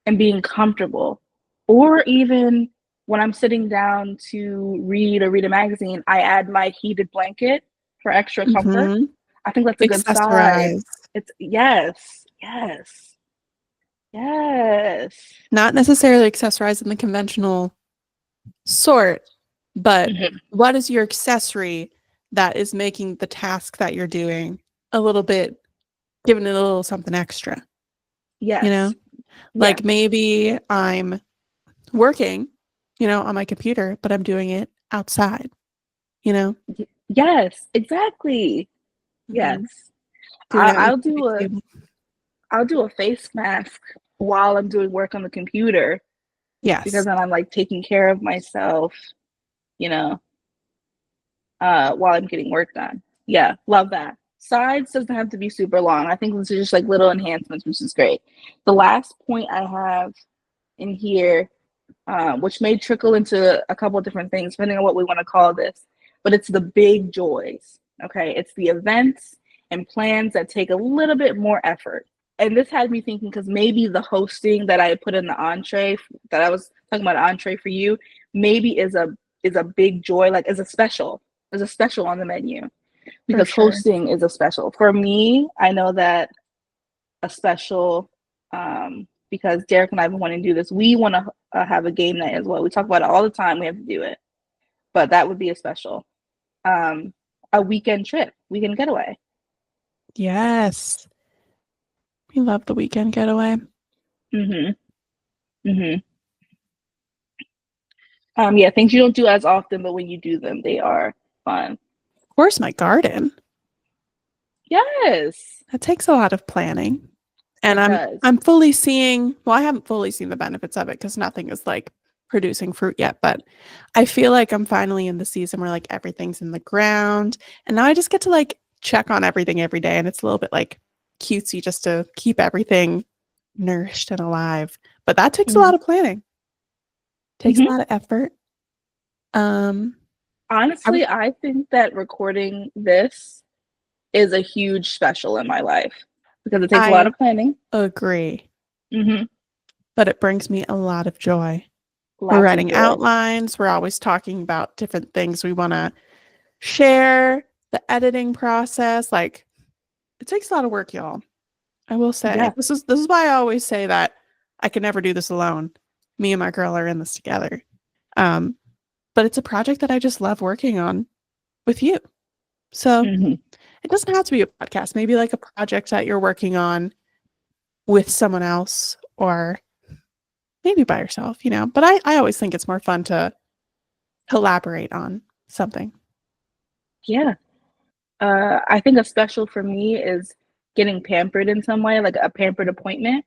and being comfortable. Or even when I'm sitting down to read or read a magazine, I add my heated blanket for extra comfort. Mm-hmm. I think that's a good side. Accessorize. It's yes, yes, yes. Not necessarily accessorize in the conventional sort, but Mm-hmm. what is your accessory that is making the task that you're doing a little bit, giving it a little something extra, you know? Yes, Like yes, maybe I'm working, on my computer, but I'm doing it outside, you know? yes, exactly. Mm-hmm. Yes. Doing it at I'll the do a table. I'll do a face mask while I'm doing work on the computer because Yes. then I'm like taking care of myself, you know, while I'm getting work done. Yeah, love that. Sides doesn't have to be super long. I think these are just like little enhancements, which is great. The last point I have in here, which may trickle into a couple of different things, depending on what we want to call this, but it's the big joys. Okay, it's the events and plans that take a little bit more effort. And this had me thinking because maybe the hosting that I put in the entree that I was talking about entree for you, maybe is a big joy, like is a special. There's a special on the menu For because sure. hosting is a special. For me, I know that a special because Derek and I have been wanting to do this. We want to have a game night as well. We talk about it all the time. We have to do it, but that would be a special. A weekend trip, weekend getaway. Yes. We love the weekend getaway. Of Mm-hmm. Mm-hmm. Yeah, things you don't do as often, but when you do them, they are fun. course, my garden. Yes, That takes a lot of planning. And it I'm does. I'm fully seeing, well, I haven't fully seen the benefits of it because nothing is like producing fruit yet, but I feel like I'm finally in the season where like everything's in the ground. And now I just get to like check on everything every day. And it's a little bit like cutesy just to keep everything nourished and alive. But that takes a Mm-hmm. lot of planning, takes a Mm-hmm. lot of effort. Um, I'm Honestly, I think that recording this is a huge special in my life because it takes a lot I of planning. agree, Hmm. but it brings me a lot of joy. We're Lots of writing joy. outlines. We're always talking about different things we want to share, the editing process. Like, it takes a lot of work, y'all. I will say. Yeah. This is why I always say that I can never do this alone. Me and my girl are in this together. Um, but it's a project that I just love working on with you. So Hmm. it doesn't have to be a podcast, maybe like a project that you're working on with someone else or maybe by yourself, you know. But I always think it's more fun to collaborate on something. Yeah. I think a special for me is getting pampered in some way, like a pampered appointment,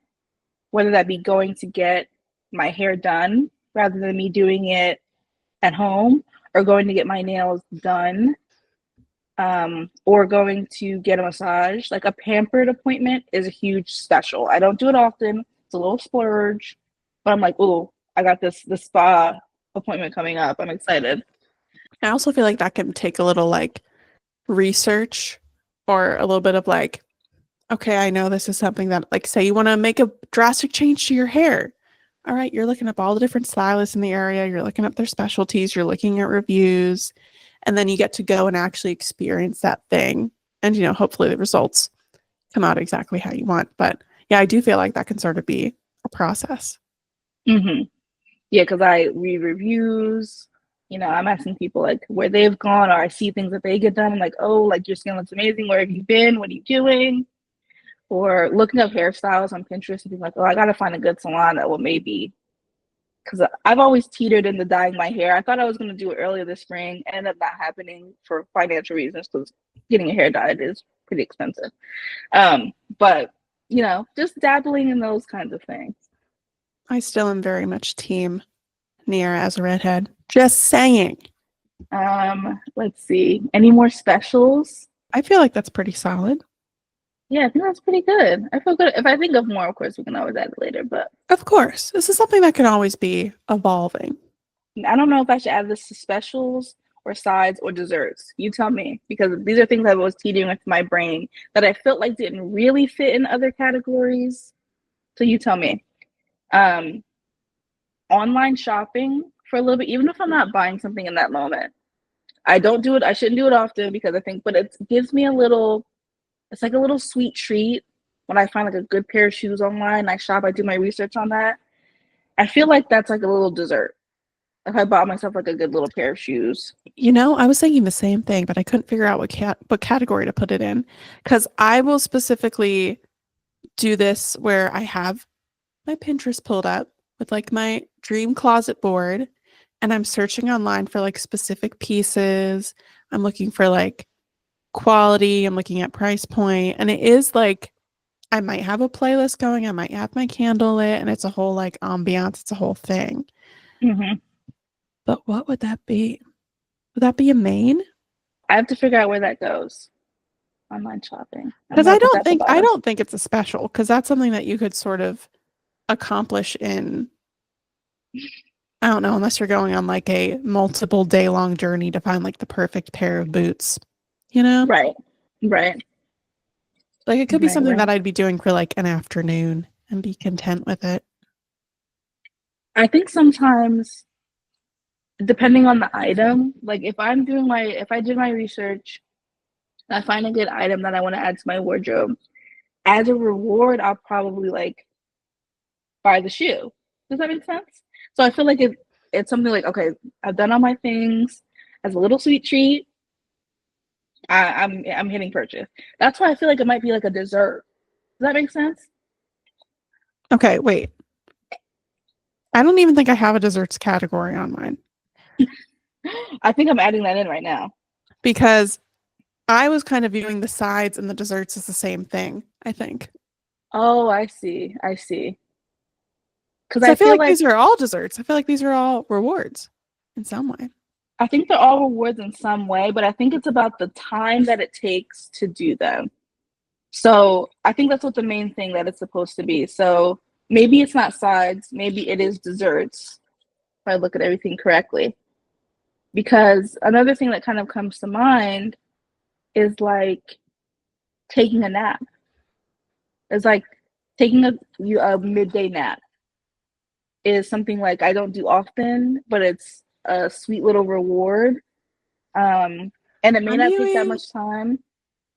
whether that be going to get my hair done rather than me doing it at home, or going to get my nails done, or going to get a massage. Like a pampered appointment is a huge special. I don't do it often. It's a little splurge, but I'm like, oh, I got this spa appointment coming up. I'm excited. I also feel like that can take a little like research or a little bit of like, okay, I know this is something that, like, say you want to make a drastic change to your hair. All right, you're looking up all the different stylists in the area, you're looking up their specialties, you're looking at reviews, and then you get to go and actually experience that thing. And, you know, hopefully the results come out exactly how you want. But yeah, I do feel like that can sort of be a process. Hmm. Yeah, because I read reviews. I'm asking people like where they've gone, or I see things that they get done. I'm like, oh, like your skin looks amazing. Where have you been? What are you doing? Or looking up hairstyles on Pinterest and being like, oh, I gotta find a good salon that will maybe, because I've always teetered into dyeing my hair. I thought I was gonna do it earlier this spring, ended up not happening for financial reasons because getting a hair dyed is pretty expensive. But just dabbling in those kinds of things. I still am very much team Niara as a redhead. Just saying. Let's see. Any more specials? I feel like that's pretty solid. Yeah, I think that's pretty good. I feel good. If I think of more, of course, we can always add it later. But Of course, this is something that can always be evolving. I don't know if I should add this to specials or sides or desserts. You tell me, because these are things I was teetering with my brain that I felt like didn't really fit in other categories. So you tell me. Um, Online shopping for a little bit, even if I'm not buying something in that moment. I don't do it. I shouldn't do it often because I think, but it gives me a little. It's like a little sweet treat when I find like a good pair of shoes online. I shop. I do my research on that. I feel like that's like a little dessert if I bought myself like a good little pair of shoes. You know, I was thinking the same thing, but I couldn't figure out what category to put it in because I will specifically do this where I have my Pinterest pulled up with like my dream closet board and I'm searching online for like specific pieces. I'm looking for like quality, I'm looking at price point, and it is like I might have a playlist going, I might have my candle lit, and it's a whole like ambiance, it's a whole thing. Hmm. But what would that be? Would that be a main? I have to figure out where that goes. Online shopping. I'm Because gonna put that at the I bottom. don't think it's a special because that's something that you could sort of accomplish in, I don't know, unless you're going on like a multiple day long journey to find like the perfect pair of boots, you know? Right. Right. Like it could be Right. something that Right. I'd be doing for like an afternoon and be content with it. I think sometimes depending on the item, like if I did my research, I find a good item that I want to add to my wardrobe. As a reward, I'll probably like buy the shoe. Does that make sense? So I feel like it's something like, okay, I've done all my things as a little sweet treat. I'm hitting purchase. That's why I feel like it might be like a dessert. Does that make sense? Okay, wait. I don't even think I have a desserts category on mine I think I'm adding that in right now. because I was kind of viewing the sides and the desserts as the same thing, I think. Oh, I see. I see. Because Because I I feel feel like like these are all desserts. I feel like these are all rewards in some way. I think they're all rewards in some way, but I think it's about the time that it takes to do them. So I think that's what the main thing that it's supposed to be. So maybe it's not sides, maybe it is desserts, if I look at everything correctly. Because another thing that kind of comes to mind is like taking a nap. It's like taking a midday nap is something like I don't do often, but it's a sweet little reward. And it may I'm not take that viewing, much time.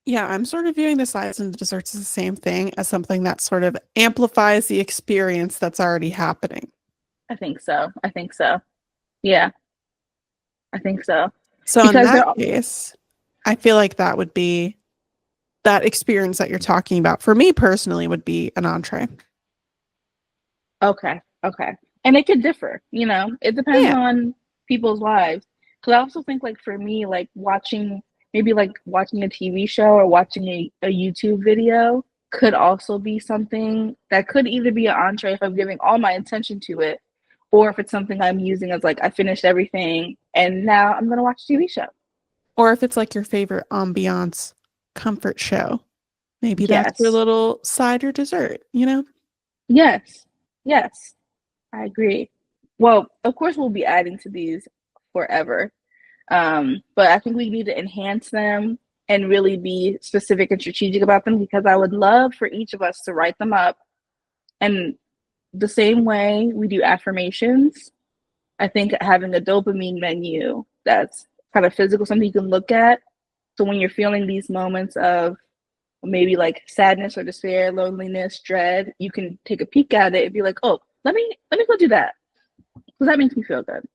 yeah, I'm sort of viewing the sides and the desserts as the same thing, as something that sort of amplifies the experience that's already happening. I think so. I think so. Yeah, I think so. So in Because they're that case, I feel like that would be that experience that you're talking about for me personally would be an entree. okay, okay. And it could differ, you know, it depends Yeah. on people's lives. Because I also think, like, for me, like, maybe like watching a TV show or watching a YouTube video could also be something that could either be an entree if I'm giving all my attention to it, or if it's something I'm using as, like, I finished everything and now I'm going to watch a TV show. Or if it's like your favorite ambiance comfort show, maybe that's your Yes. little side or dessert, you know? Yes. Yes. I agree. Well, of course, we'll be adding to these forever. But I think we need to enhance them and really be specific and strategic about them, because I would love for each of us to write them up. And the same way we do affirmations, I think having a dopamine menu that's kind of physical, something you can look at. So when you're feeling these moments of maybe like sadness or despair, loneliness, dread, you can take a peek at it and be like, oh, let me go do that, because that makes me feel good.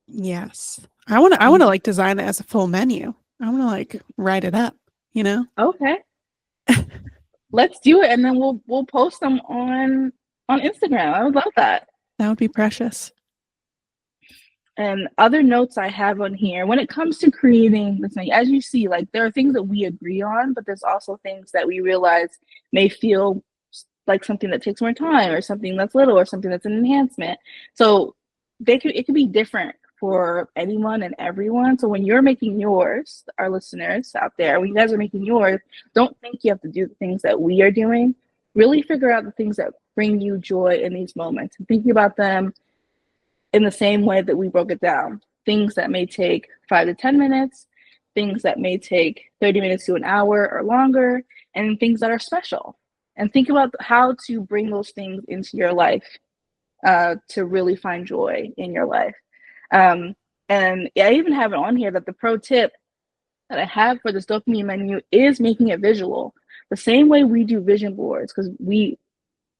Yes. I want to like design it as a full menu. I want to like write it up, you know? Okay, let's do it, and then we'll post them on Instagram. I would love that. That would be precious. And other notes I have on here when it comes to creating this thing, as you see, like, there are things that we agree on, but there's also things that we realize may feel like something that takes more time, or something that's little, or something that's an enhancement. So it could be different for anyone and everyone. So when you're making yours, our listeners out there, when you guys are making yours, don't think you have to do the things that we are doing. Really figure out the things that bring you joy in these moments, and thinking about them in the same way that we broke it down. Things that may take 5 to 10 minutes, things that may take 30 minutes to an hour or longer, and things that are special. And think about how to bring those things into your life, to really find joy in your life. Um, and yeah, I even have it on here that the pro tip that I have for this dopamine menu is making it visual. The same way we do vision boards, because we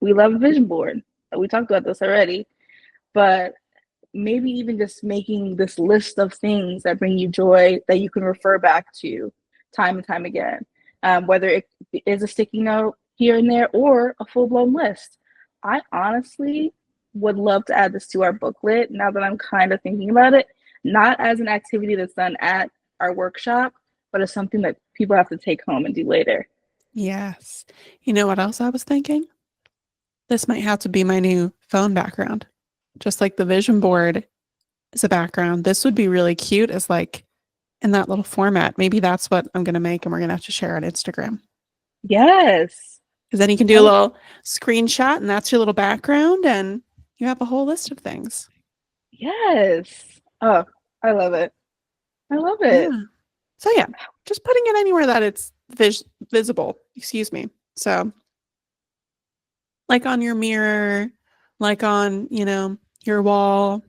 love a vision board. We talked about this already, but maybe even just making this list of things that bring you joy that you can refer back to time and time again, whether it is a sticky note here and there or a full-blown list. I honestly would love to add this to our booklet now that I'm kind of thinking about it, not as an activity that's done at our workshop, but as something that people have to take home and do later. Yes. You know what else I was thinking? This might have to be my new phone background. Just like the vision board is a background. This would be really cute as like in that little format. Maybe that's what I'm going to make and we're going to have to share on Instagram. Yes. Because then you can do a little screenshot and that's your little background and you have a whole list of things. Yes. Oh, I love it. I love it. Yeah. So yeah, just putting it anywhere that it's visible. Excuse me. So like on your mirror, like on, your wall,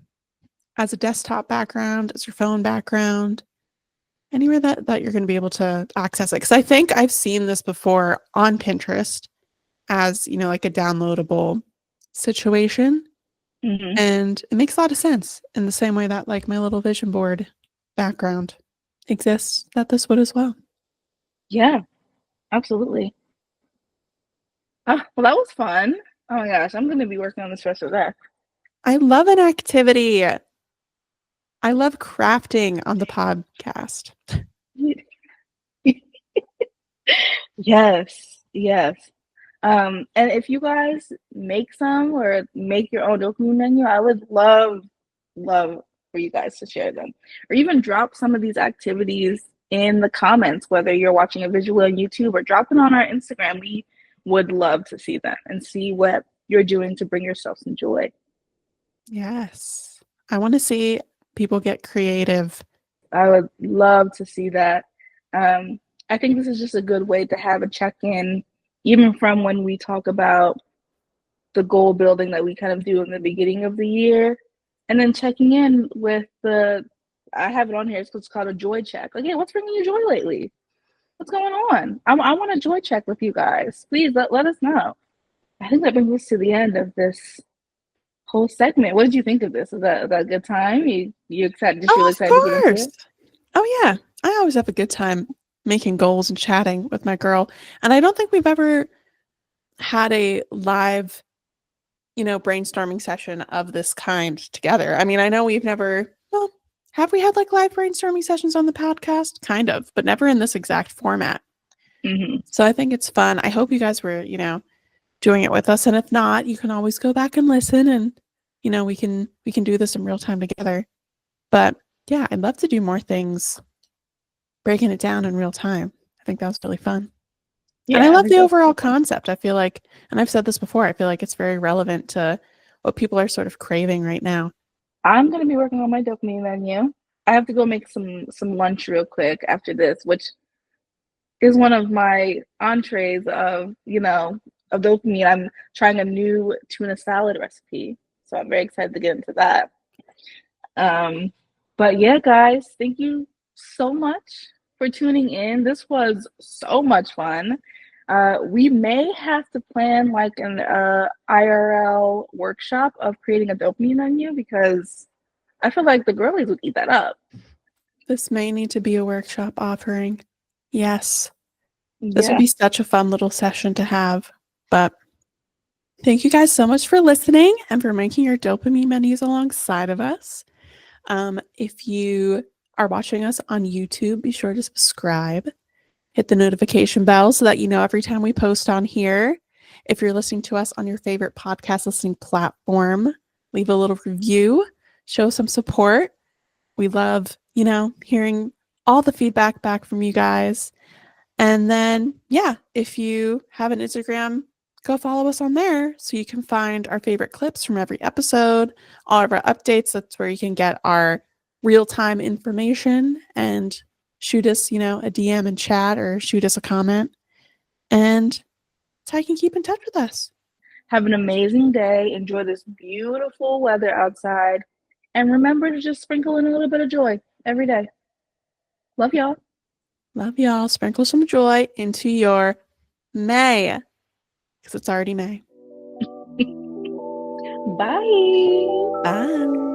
as a desktop background, as your phone background, anywhere that you're going to be able to access it. Because I think I've seen this before on Pinterest as, like a downloadable situation. Mm-hmm. And it makes a lot of sense in the same way that like my little vision board background exists, that this would as well. Yeah, absolutely. Well, that was fun. Oh my gosh, I'm going to be working on this rest of that. I love an activity. I love crafting on the podcast. Yes, yes. And if you guys make some or make your own dopamine menu, I would love for you guys to share them, or even drop some of these activities in the comments, whether you're watching a visual on YouTube or drop it on our Instagram. We would love to see them and see what you're doing to bring yourself some joy. Yes. I want to see people get creative. I would love to see that. I I think this is just a good way to have a check-in, even from when we talk about the goal building that we kind of do in the beginning of the year, and then checking in with the. I have it on here. It's called a joy check. Like, hey, what's bringing you joy lately? What's going on? I want to joy check with you guys. Please let us know. I think that brings us to the end of this whole segment. What did you think of this? Is that a good time? You excited? Just really Oh, of excited to get into course. it? Oh, yeah. I always have a good time making goals and chatting with my girl. And I don't think we've ever had a live, brainstorming session of this kind together. I mean, I know we've never, well, have we had like live brainstorming sessions on the podcast? Kind of, but never in this exact format. Mm-hmm. So I think it's fun. I hope you guys were, doing it with us. And if not, you can always go back and listen and, we can do this in real time together. But yeah, I'd love to do more things breaking it down in real time. I think that was really fun. And I Yeah, I love think the that's overall super. concept. I feel like, and I've said this before, I feel like it's very relevant to what people are sort of craving right now. I'm gonna be working on my dopamine menu. I have to go make some lunch real quick after this, which is one of my entrees of of dopamine. I'm trying a new tuna salad recipe, so I'm very excited to get into that. Um, but yeah, guys, thank you so much for tuning in. This was so much fun. We may have to plan like an IRL workshop of creating a dopamine menu because I feel like the girlies would eat that up. This may need to be a workshop offering. Yes, this would Yeah. be such a fun little session to have. But thank you guys so much for listening and for making your dopamine menus alongside of us. If you are watching us on YouTube, be sure to subscribe. Hit the notification bell so that you know every time we post on here. If you're listening to us on your favorite podcast listening platform, leave a little review, show some support. We love, hearing all the feedback back from you guys. And then, yeah, if you have an Instagram, go follow us on there so you can find our favorite clips from every episode, all of our updates. That's where you can get our real time information and shoot us, a DM and chat or shoot us a comment. And that's how you can keep in touch with us. Have an amazing day. Enjoy this beautiful weather outside. And remember to just sprinkle in a little bit of joy every day. Love y'all. Love y'all. Sprinkle some joy into your May because it's already May. Bye. Bye.